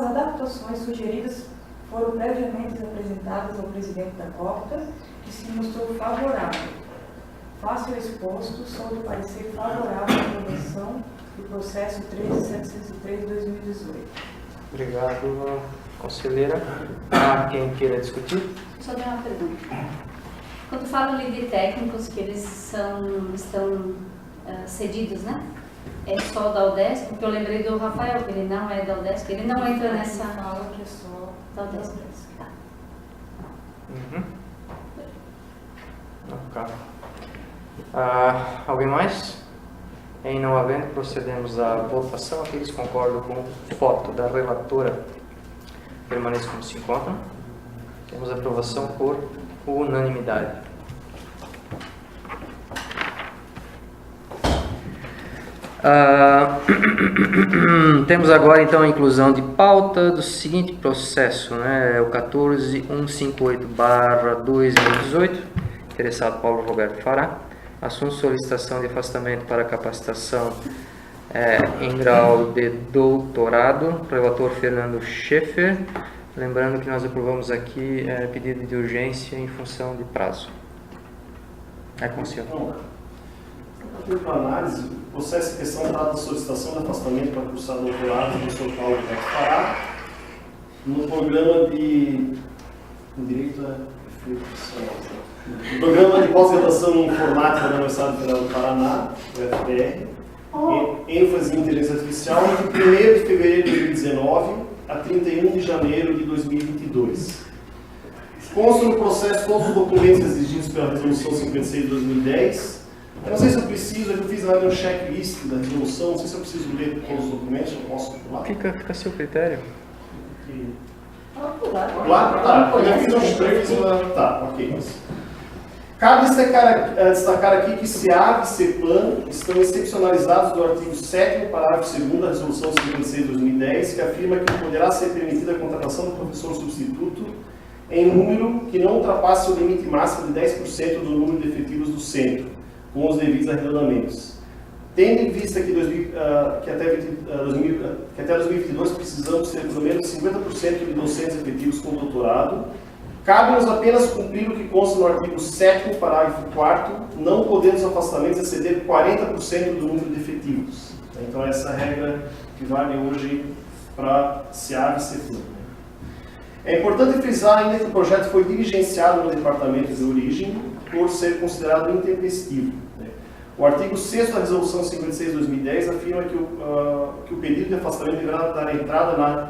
adaptações sugeridas foram previamente apresentadas ao presidente da COPTA, que se mostrou favorável. Face ao exposto, sou do parecer favorável à aprovação do processo 13.703/2018. Obrigado, conselheira. Há quem queira discutir? Só dar uma pergunta. Quando fala ali de técnicos que eles estão cedidos, né? É só da UDESC? Porque eu lembrei do Rafael, que ele não é da UDESC, ele não entra nessa... Ele fala que é só da UDESC. Tá. Ok. Alguém mais? Em não havendo, procedemos à votação. Aqueles que concordam com o voto da relatora permaneçam como se encontram. Temos aprovação por unanimidade. Temos agora então a inclusão de pauta do seguinte processo, né? É o 14.158/2018, interessado Paulo Roberto Fará, assunto solicitação de afastamento para capacitação em grau de doutorado, relator Fernando Schaeffer. Lembrando que nós aprovamos aqui pedido de urgência em função de prazo. É com o senhor. Para análise, o processo em questão trata da solicitação de afastamento para cursar doutorado do professor Paulo Roberto Fará no programa de Direito à no programa de pós-graduação em Informática da Universidade Federal do Paraná, UFPR, ênfase em inteligência artificial, entre 1º de fevereiro de 2019 a 31 de janeiro de 2022. Consta no processo todos os documentos exigidos pela Resolução 56 de 2010. Eu não sei se eu preciso, eu fiz lá no checklist da resolução, não sei se eu preciso ler todos os documentos, eu posso pular. Fica a seu critério. Lá? Tá, eu fiz uma... Tá, ok. Cabe destacar aqui que SEAV e CEPLAN estão excepcionalizados do artigo 7º, parágrafo 2º da Resolução 56 de 2010, que afirma que poderá ser permitida a contratação do professor substituto em número que não ultrapasse o limite máximo de 10% do número de efetivos do centro, com os devidos arredondamentos. Tendo em vista que até 2022 precisamos ter pelo menos 50% de docentes efetivos com doutorado, cabe-nos apenas cumprir o que consta no artigo 7º, parágrafo 4º, não podendo os afastamentos exceder 40% do número de efetivos. Então, essa é a regra que vale hoje para SEAV e CEPLAN. É importante frisar ainda que o projeto foi diligenciado no departamento de origem por ser considerado intempestivo. O artigo 6º da Resolução 56 de 2010 afirma que o pedido de afastamento deverá dar entrada na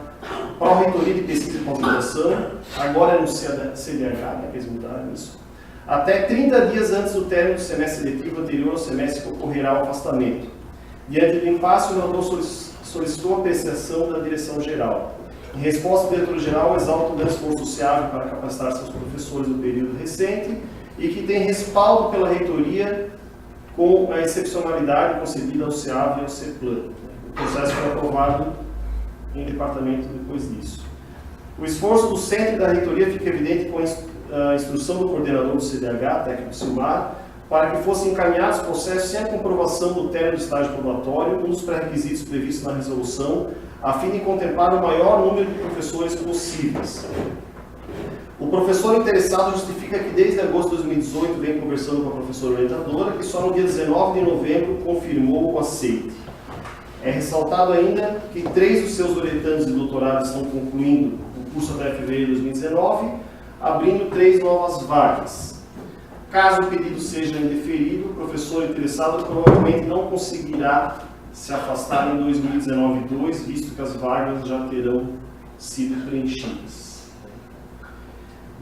Pró-Reitoria de Pesquisa e Pós-Graduação, agora é no CDH, que eles mudaram isso, até 30 dias antes do término do semestre letivo anterior ao semestre que ocorrerá o afastamento. Diante do impasse, o relator solicitou a apreciação da direção-geral. Em resposta, o diretor-geral exalta o grande esforço SEAV para capacitar seus professores no período recente e que tem respaldo pela reitoria com a excepcionalidade concedida ao SEAV e ao CEPLAN. O processo foi aprovado em departamento depois disso. O esforço do centro e da reitoria fica evidente com a instrução do coordenador do CDH, técnico Silmar, para que fossem encaminhados processos sem a comprovação do término do estágio probatório, um dos pré-requisitos previstos na resolução, a fim de contemplar o maior número de professores possíveis. O professor interessado justifica que desde agosto de 2018 vem conversando com a professora orientadora, que só no dia 19 de novembro confirmou o aceite. É ressaltado ainda que 3 dos seus orientandos de doutorado estão concluindo o curso até fevereiro de 2019, abrindo 3 novas vagas. Caso o pedido seja indeferido, o professor interessado provavelmente não conseguirá se afastar em 2019-2, visto que as vagas já terão sido preenchidas.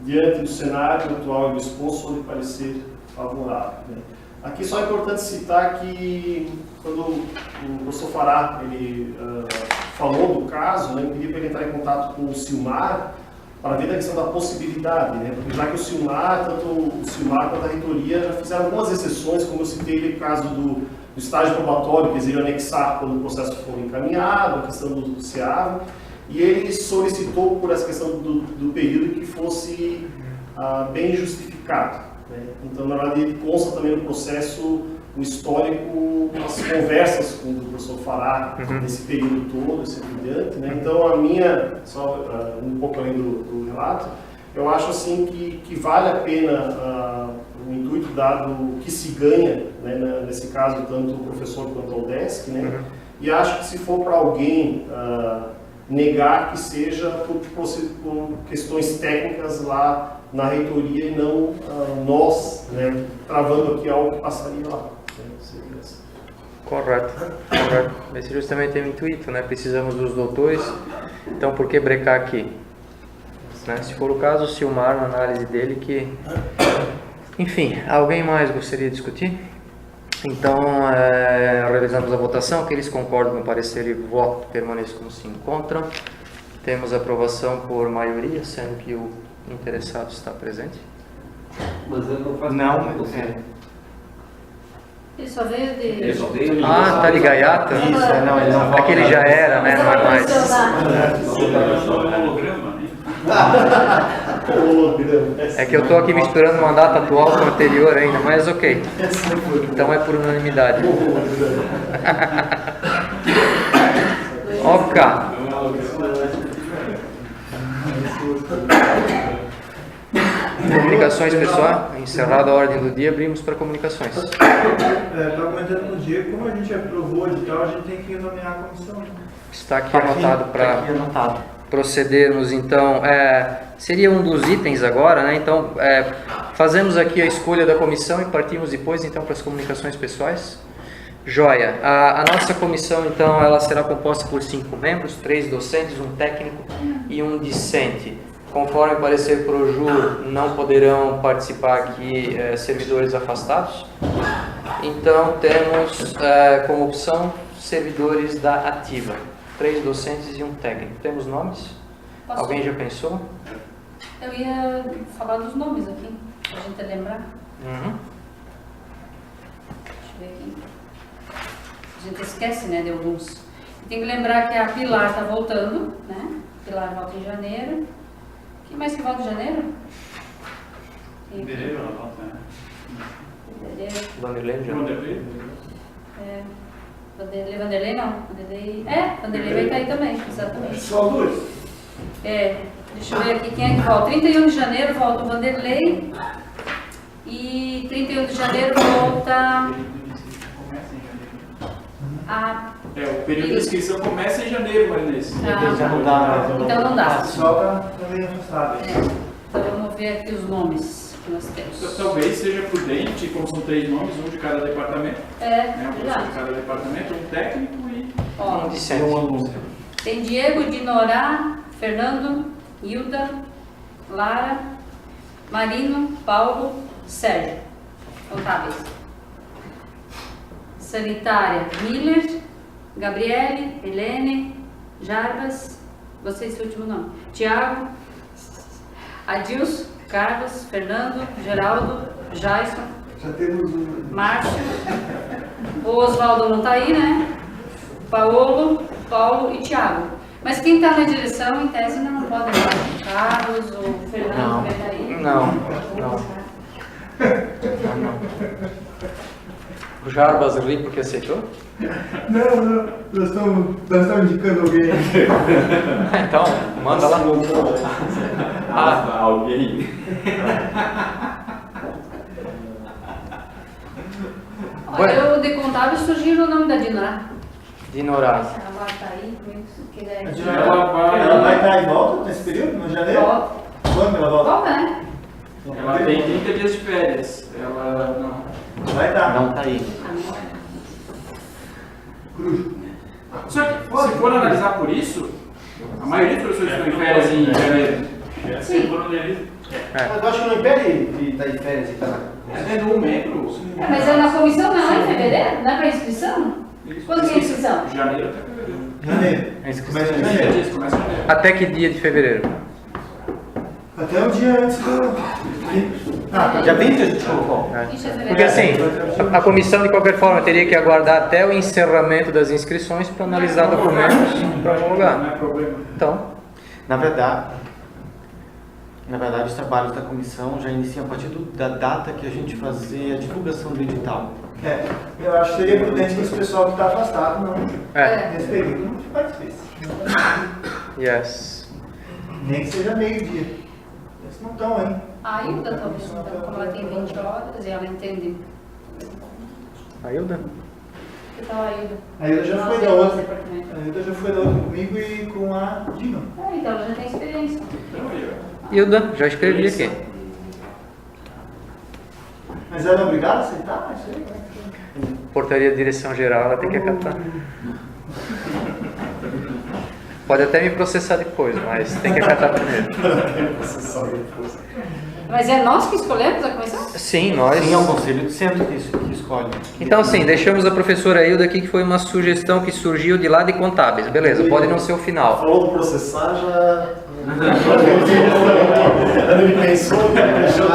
Diante do cenário atual e do exposto, sou de parecer favorável. Aqui só é importante citar que, quando o professor Fará falou do caso, eu pedi para ele entrar em contato com o Silmar para ver a questão da possibilidade, porque já que o Silmar, tanto o Silmar quanto a reitoria já fizeram algumas exceções, como eu citei no caso do estágio probatório, que eles iriam anexar quando o processo for encaminhado, a questão do SEAV, e ele solicitou por essa questão do período que fosse bem justificado. Então, na verdade, ele consta também no processo o histórico, as conversas com o professor Fará nesse período todo, assim por diante. Então, a minha, só um pouco além do relato, eu acho assim que vale a pena o intuito dado que se ganha, nesse caso, tanto o professor quanto o DESC, e acho que se for para alguém negar que seja por questões técnicas lá na reitoria e não nós, travando aqui algo que passaria lá. Correto. Esse justamente é o intuito, precisamos dos doutores, então por que brecar aqui? Se for o caso, o Silmar, na análise dele, que... Enfim, alguém mais gostaria de discutir? Então, realizamos a votação, aqueles que concordam com o parecer e voto permaneçam como se encontram. Temos aprovação por maioria, sendo que o interessado está presente. Mas ele não faz Ele só veio de... Tá de gaiata? Isso, não, ele não Aquele já era, não é mais. É que eu estou aqui misturando uma data atual com a anterior ainda, mas ok. Então é por unanimidade. Ok. Comunicações, pessoal. Encerrada a ordem do dia, abrimos para comunicações. Estava comentando no dia, como a gente aprovou o edital, a gente tem que nomear a comissão. Está aqui anotado para procedermos, então. Seria um dos itens agora, Então, fazemos aqui a escolha da comissão e partimos depois, então, para as comunicações pessoais. Joia. A nossa comissão, então, ela será composta por 5 membros, 3 docentes, um técnico e um discente. Conforme parecer por Ju, não poderão participar aqui servidores afastados. Então, temos como opção servidores da ativa. 3 docentes e um técnico. Temos nomes? Posso? Alguém já pensou? Eu ia falar dos nomes aqui, pra gente lembrar. Uhum. Deixa eu ver aqui. A gente esquece, né, de alguns. Tem que lembrar que a Pilar está voltando, né? Pilar volta em janeiro. Quem mais que volta em janeiro? Fevereiro ela volta, né? Fevereiro. Vanderlei já. Vanderlei? É. Vanderlei não. Vanderlei vai estar aí também, exatamente. Só dois. Deixa eu ver aqui quem é que volta. 31 de janeiro volta o Vanderlei. E 31 de janeiro volta a... O período de inscrição começa em janeiro, Marinês. Já não dá. Então não dá. Só para também afastado. Então vamos ver aqui os nomes que nós temos. Talvez seja prudente, como são 3 nomes, um de cada departamento. Um professor de cada departamento, um técnico e... Ó, Discente. tem Diego, Dinorá, Fernando, Hilda, Lara, Marino, Paulo, Sérgio. Contábeis. Sanitária, Miller, Gabriele, Helene, Jarbas, gostei desse último nome, Tiago, Adilson, Carlos, Fernando, Geraldo, Jaison, Já temos um. Márcio, o Oswaldo não está aí, né? Paulo e Tiago. Mas quem está na direção, em tese, não pode estar. Carlos ou Fernando vai estar aí. Não. O Jarbas ali porque aceitou? Não, nós estamos indicando alguém. Então, manda lá. Alguém. Olha, o de contábil surgiu o nome da Dinorá. Dinorá. Ela está aí, se quiser. Ela vai estar em volta nesse período, no janeiro? Volta. Quando ela volta? Volta, né? Ela tem 30 dias de férias. Ela não. Vai estar. Não tá aí. Só que, se for analisar por isso, a maioria dos professores estão em férias em janeiro. Mas eu acho que não impede de estar em férias e estar É tendo um membro. Mas é na comissão, não é em fevereiro? Não é para inscrição? Quando que é a inscrição? Janeiro até fevereiro. Janeiro. Começa em janeiro. Começa em janeiro. Até que dia de fevereiro? Até o dia antes do. Dia 20 a gente colocou. Ixi, é Porque fevereiro. assim, a comissão de qualquer forma teria que aguardar até o encerramento das inscrições para analisar documentos para Não homologar. é problema. Então, Na verdade, os trabalhos da comissão já iniciam a partir da data que a gente fazer a divulgação do edital. Eu acho que seria prudente que esse pessoal que está afastado não. Nesse período não participe. yes. Nem que seja meio-dia. Eles não estão, hein? A Hilda talvez não, como ela tem 20 horas e ela entende. A Hilda? Que tal a Hilda? A Hilda já Nossa, foi da eu outra. sei por quê. A Hilda já foi da outra comigo e com a Dina. Então ela já tem experiência. Hilda, já escrevi aqui. Mas ela é obrigada a aceitar? Isso aí, Portaria de direção geral, ela tem que acatar. Pode até me processar depois, mas tem que acatar primeiro. Mas é nós que escolhemos a comissão? Sim, nós. Sim, é o conselho do centro que escolhe. Então, sim, deixamos a professora Hilda aqui, que foi uma sugestão que surgiu de lá de contábeis. Beleza, pode não ser o final. Falou do processar, já. Ele pensou, deixou.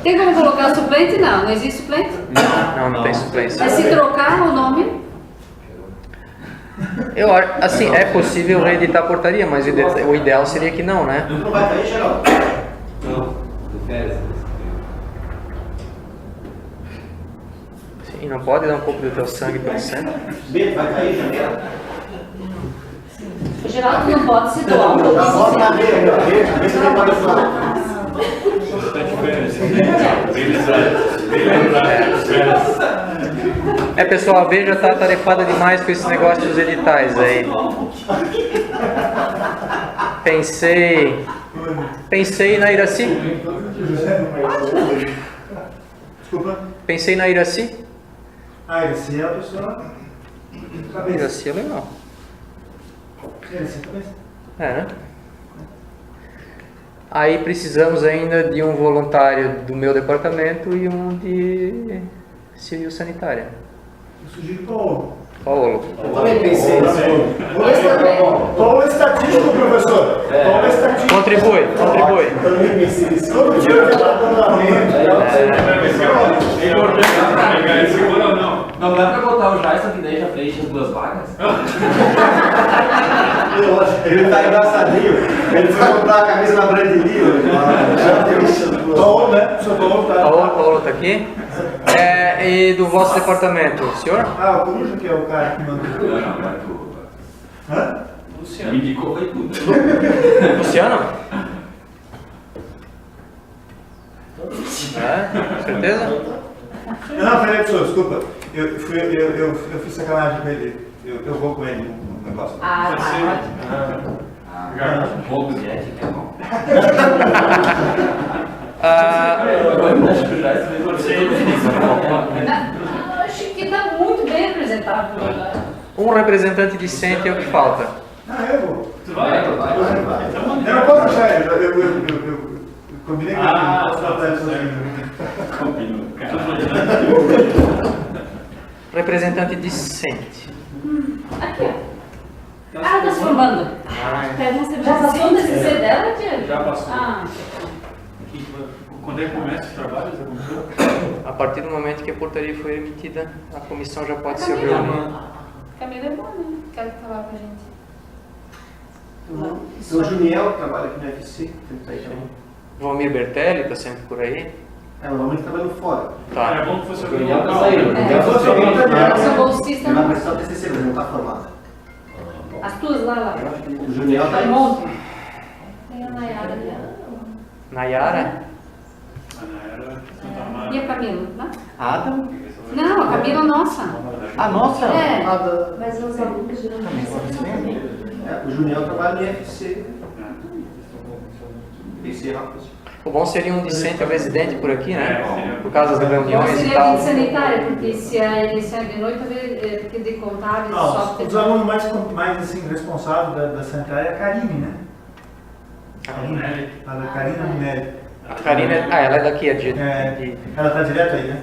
Tem como colocar suplente? Não existe suplente? Não tem suplência. Mas se trocar o nome, Eu acho, assim, é possível reeditar a portaria, mas o ideal seria que não, né? Não vai cair, Geraldo? Não, de férias. Sim, não pode dar um pouco do teu sangue pelo centro? B, vai cair, janeiro? o Geraldo não pode se doar um pouquinho. Bota na B aí, ó. B, você tem para falar. Pessoal, a B já está atarefada demais com esse negócio dos editais aí. Pensei na Iraci. Desculpa. Pensei na Iraci. Iraci é a pessoa. Cabeça. Iraci é legal. Iraci, cabeça. É, né? Aí precisamos ainda de um voluntário do meu departamento e um de civil sanitária. Eu sugiro Paulo. Paulo. Eu também pensei nisso. Paulo é estatístico, professor. Paulo é estatístico. Contribui. Eu também pensei nisso. Todo dia eu tenho apontamento. É importante pegar esse seguro ou não? Não dá pra botar o Jason que daí já preenche as 2 vagas? Ele tá engraçadinho. Ele foi comprar a camisa na Brandinho. Paulo, né? O senhor Paulo tá. Paulo está aqui. E do vosso departamento, senhor? Ah, o Coruja que é o cara que mandou. Não é tu. Hã? Me indicou, foi tudo. Luciano? Certeza? Não, peraí, professor, desculpa. Eu fiz sacanagem com ele. Eu vou com ele no negócio. Roubo de ética, não. Acho que está muito bem representado. Um representante discente é o que falta. Ah, eu vou. Tu vai? Eu não posso achar ele. Eu combinei com ele. Não posso tratar ele sozinho. Representante discente. Aqui, ó. Ah, está se formando. Já passou o TCC dela, Diego? Já passou. Ah. Quando é que começa os trabalhos? A partir do momento que a portaria foi emitida, a comissão já pode se reunir. Camila é boa, né? Quero que falar com a gente. O Juniel que trabalha aqui no UFC. Valmir Bertelli está sempre por aí. O Valmir está trabalhando fora. Tá. Era bom que fosse alguém Juniel tá local. saindo. Eu sou bolsista. Ele vai prestar o TCC, mas ele não está formado. As tuas lá. O Juniel está Tem um aí. monte. Tem a Nayara ali. Nayara? E a Camila? Não? Adam? Não, a Camila é nossa. A nossa? É. A da... Mas os alunos geralmente O Juniel trabalha no IFC. IFC Rápido. O bom seria um discente residente por aqui, né? seria. Por causa das Bom, reuniões e seria tal. de sanitária, porque se a eleição é de noite, talvez porque de contábil, software. Os alunos mais assim, responsáveis da sanitária é a Karine, né? A Karina Minelli. A Karina, ela é daqui, Ela está direto aí, né?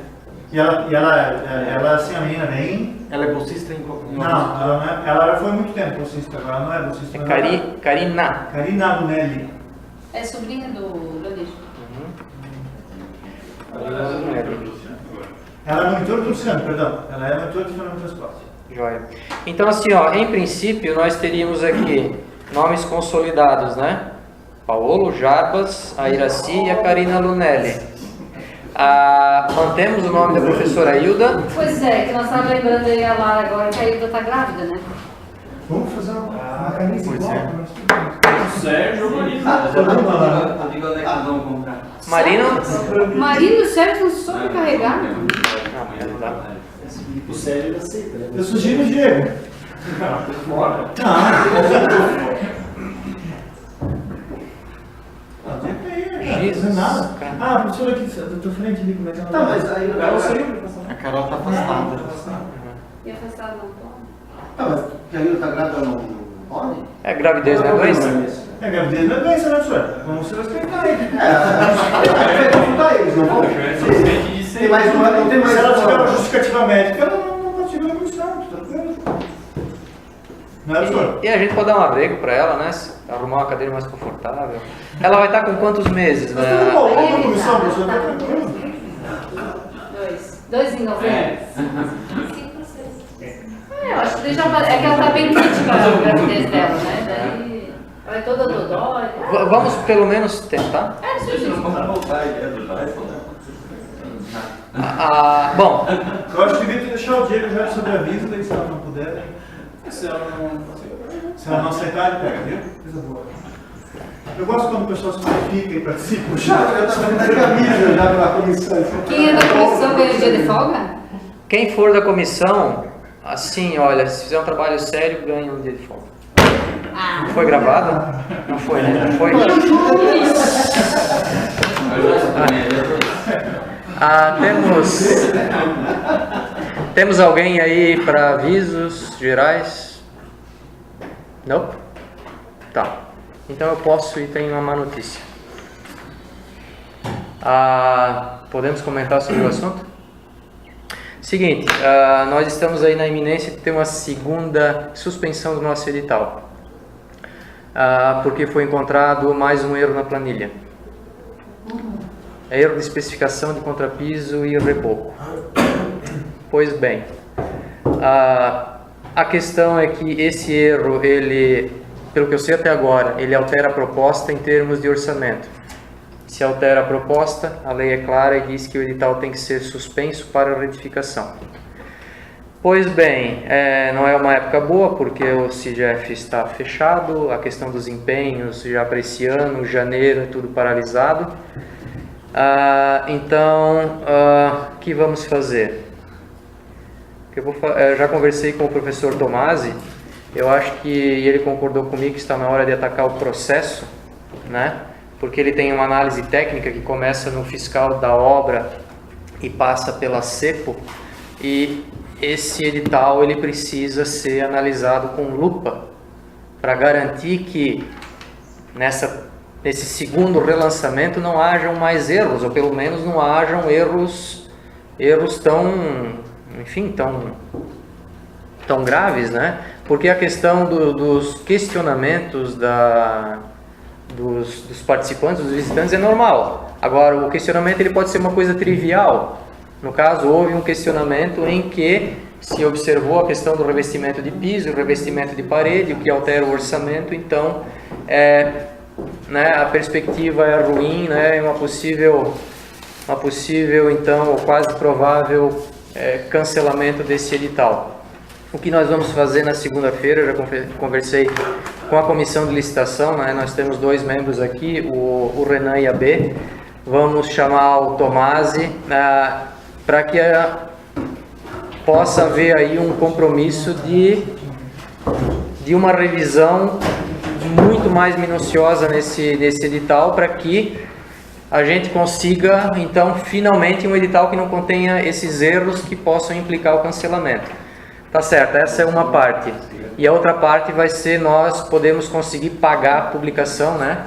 E ela assim, a menina bem. Ela é bolsista em... Não, ela foi muito tempo bolsista, agora ela não é bolsista. Karina. Karina Minelli. É sobrinha do Leonardo. Ela é monitora do Luciano, perdão. Ela é monitora do Fernando Transporte. Joia. Então, assim, ó, em princípio, nós teríamos aqui nomes consolidados, né? Paulo, Jarbas, a Iraci e a Karina Lunelli. Mantemos o nome da professora Hilda. Pois é, que nós estávamos lembrando aí a Lara agora, que a Hilda está grávida, né? Vamos fazer uma camisa igual. Sérgio Marino. Eu digo onde é que nós vamos comprar. Marina. Marino e o Sérgio não se sobrecarregar. O Sérgio aceita, né? Eu sugiro o Diego. Fora. Não tem aí, Jesus. não é nada. Ah, a professora aqui da tua frente ali, como é que ela Tá, mas aí Ela saiu. A Carol está afastada. E afastado não pode. Tá, mas que a Hilda está grávida não pode? É gravidez, não é doença? É, gravidez não é doença, né, professor? Vamos se respeitar aí. Vai consultar eles, não vão? Tem mais uma, não tem mais Se ela tiver uma uma. justificativa médica, ela não participa da comissão, tranquilo. Não é, professor? E a gente pode dar um arrego para ela, né? Arrumar uma cadeira mais confortável. Ela vai estar com quantos meses, Nós temos uma né? outra comissão, professor, tá tranquilo. Dois em novembro. Eu acho que já é que ela está bem crítica a gravidez dela, né? Daí ela é toda dodói. Vamos pelo menos tentar. Vamos voltar a ideia do Jason, né? Bom, Eu acho que devia deixar o Diego já sobre aviso, daí se ela não puder. Se ela não Se ela não aceitar, ele pega, viu? Coisa boa. Eu gosto quando o pessoal se qualifica e participa. Eu estava na camisa já pela comissão. Quem é da comissão ganha dia de folga? quem for da comissão, assim, olha, se fizer um trabalho sério, ganha um dia de folga. Ah. Foi gravado? Não foi, né? Não foi? Temos alguém aí para avisos gerais? Não? Tá. Então eu posso ir, tem uma má notícia. Podemos comentar sobre o assunto? Seguinte, nós estamos aí na iminência de ter uma segunda suspensão do nosso edital, porque foi encontrado mais um erro na planilha. Erro de especificação de contrapiso e reboco. Pois bem, a questão é que esse erro, ele, pelo que eu sei até agora, ele altera a proposta em termos de orçamento. Se altera a proposta, a lei é clara e diz que o edital tem que ser suspenso para retificação. Pois bem, não é uma época boa porque o CIGEF está fechado, a questão dos empenhos já para esse ano, janeiro, é tudo paralisado. Então, o que vamos fazer? Eu já conversei com o professor Tomasi, eu acho que ele concordou comigo que está na hora de atacar o processo, né? Porque ele tem uma análise técnica que começa no fiscal da obra e passa pela CEPO, e esse edital ele precisa ser analisado com lupa para garantir que nesse segundo relançamento não hajam mais erros, ou pelo menos não hajam erros tão graves, né? Porque a questão dos questionamentos dos participantes, dos visitantes, é normal. Agora, o questionamento ele pode ser uma coisa trivial. No caso, houve um questionamento em que se observou a questão do revestimento de piso, revestimento de parede, o que altera o orçamento. Então, a perspectiva é ruim, né? Uma possível, então, ou quase provável cancelamento desse edital. O que nós vamos fazer na segunda-feira, eu já conversei com a comissão de licitação, né? Nós temos 2 membros aqui, o Renan e a B. Vamos chamar o Tomasi para que possa haver aí um compromisso de uma revisão muito mais minuciosa nesse edital, para que a gente consiga, então, finalmente um edital que não contenha esses erros que possam implicar o cancelamento. Tá certo, essa é uma parte. E a outra parte vai ser nós podemos conseguir pagar a publicação, né,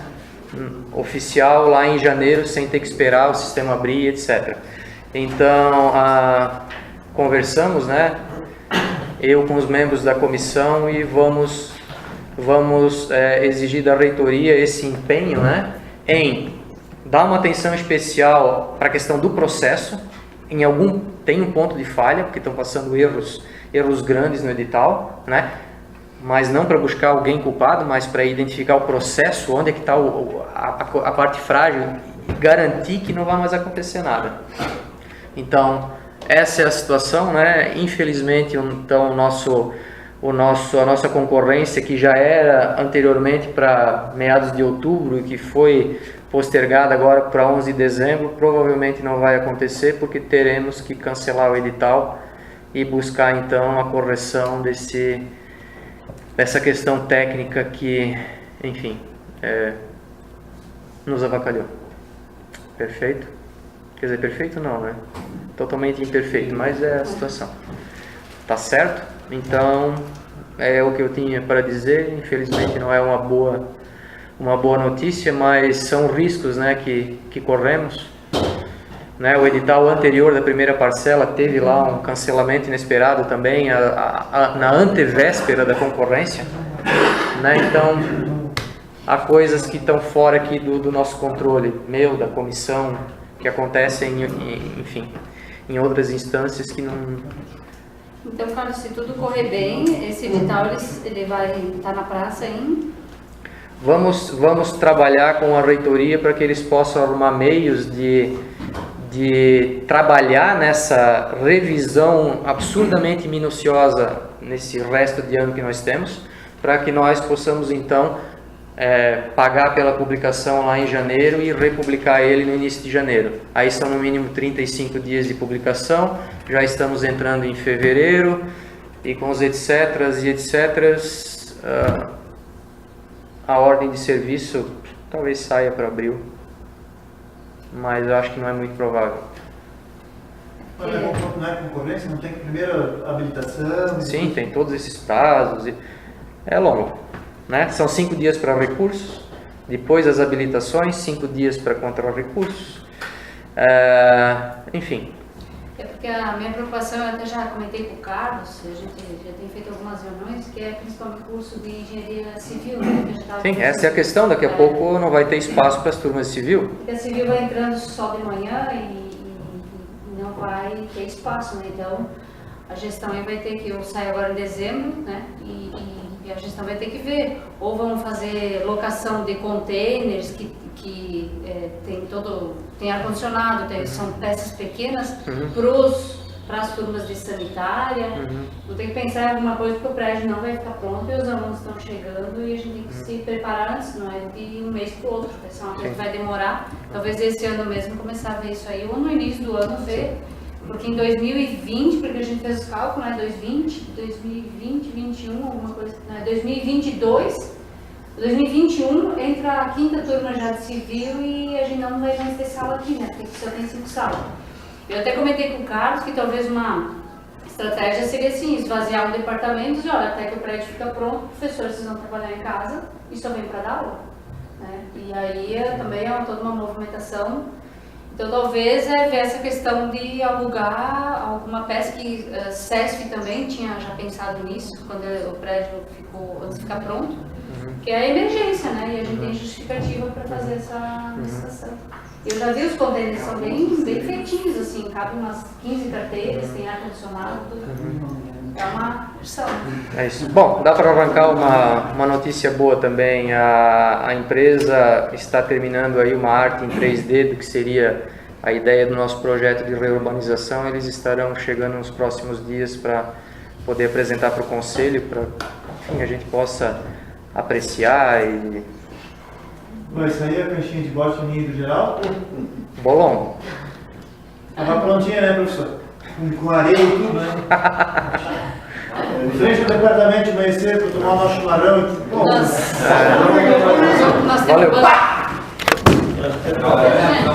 oficial lá em janeiro, sem ter que esperar o sistema abrir, etc. Então, conversamos, né, eu com os membros da comissão, e vamos exigir da reitoria esse empenho, né, em dar uma atenção especial para a questão do processo. Tem um ponto de falha, porque estão passando erros grandes no edital, né? Mas não para buscar alguém culpado, mas para identificar o processo, onde é que está a parte frágil, e garantir que não vai mais acontecer nada. Então, essa é a situação, né? Infelizmente, então, a nossa concorrência, que já era anteriormente para meados de outubro e que foi postergada agora para 11 de dezembro, provavelmente não vai acontecer, porque teremos que cancelar o edital e buscar então a correção dessa questão técnica que, enfim, nos avacalhou. Perfeito? Quer dizer, perfeito não, né? Totalmente imperfeito, mas é a situação. Tá certo? Então, é o que eu tinha para dizer. Infelizmente não é uma boa notícia, mas são riscos, né, que corremos. Né, o edital anterior da primeira parcela teve lá um cancelamento inesperado também, na antevéspera da concorrência. Né, então, há coisas que estão fora aqui do nosso controle, da comissão, que acontecem, enfim, em outras instâncias que não... Então, Carlos, se tudo correr bem, esse edital ele vai estar na praça em... Vamos trabalhar com a reitoria para que eles possam arrumar meios de trabalhar nessa revisão absurdamente minuciosa nesse resto de ano que nós temos, para que nós possamos então pagar pela publicação lá em janeiro e republicar ele no início de janeiro. Aí são no mínimo 35 dias de publicação, já estamos entrando em fevereiro, e com os etc. A ordem de serviço talvez saia para abril, mas eu acho que não é muito provável. Não é concorrência? Não tem primeira habilitação? Sim, tem todos esses prazos. É longo, né? São 5 dias para recursos, depois as habilitações, 5 dias para contra-recursos, Enfim. É porque a minha preocupação, eu até já comentei com o Carlos, a gente já tem feito algumas reuniões, que é principalmente o curso de engenharia civil, né? Que a gente tava Sim, essa é a questão. Daqui a pouco não vai ter espaço para as turmas de civil. Porque a civil vai entrando só de manhã e não vai ter espaço, né? Então, a gestão aí vai ter que, eu saio agora em dezembro, né? E a gestão vai ter que ver. Ou vão fazer locação de containers que tem ar-condicionado, são peças pequenas para as turmas de sanitária. Vou ter que pensar em alguma coisa porque o prédio não vai ficar pronto e os alunos estão chegando e a gente tem que se preparar antes, não é de um mês para o outro. Vai ser uma coisa que vai demorar. Talvez esse ano mesmo começar a ver isso aí, ou no início do ano ver. Porque em 2020, porque a gente fez os cálculos, né? 2020, 2021, alguma coisa, né? 2022, 2021 entra a 5ª turma já de civil e a gente não vai mais ter sala aqui, né? Porque só tem 5 salas. Eu até comentei com o Carlos que talvez uma estratégia seria assim, esvaziar um departamento e olha, até que o prédio fica pronto, professores precisam trabalhar em casa e só vem para dar aula, né? E aí também é toda uma movimentação. Então, talvez ver essa questão de alugar alguma peça que a CESF também tinha já pensado nisso, quando o prédio ficou, antes de ficar pronto, que é a emergência, né? E a gente tem justificativa para fazer essa licitação. Eu já vi os containers, são bem feitinhos, assim, cabe umas 15 carteiras, tem ar-condicionado, tudo. É uma opção. É isso. Bom, dá para arrancar uma notícia boa também. A empresa está terminando aí uma arte em 3D do que seria a ideia do nosso projeto de reurbanização. Eles estarão chegando nos próximos dias para poder apresentar para o conselho, para que a gente possa apreciar e... Mas isso aí é a caixinha de bote ninho do geral? Bolão. Estava prontinha, né, professor? Com areia e tudo, né? Em frente ao departamento de manhã cedo, para tomar um chimarrão e tudo. Valeu.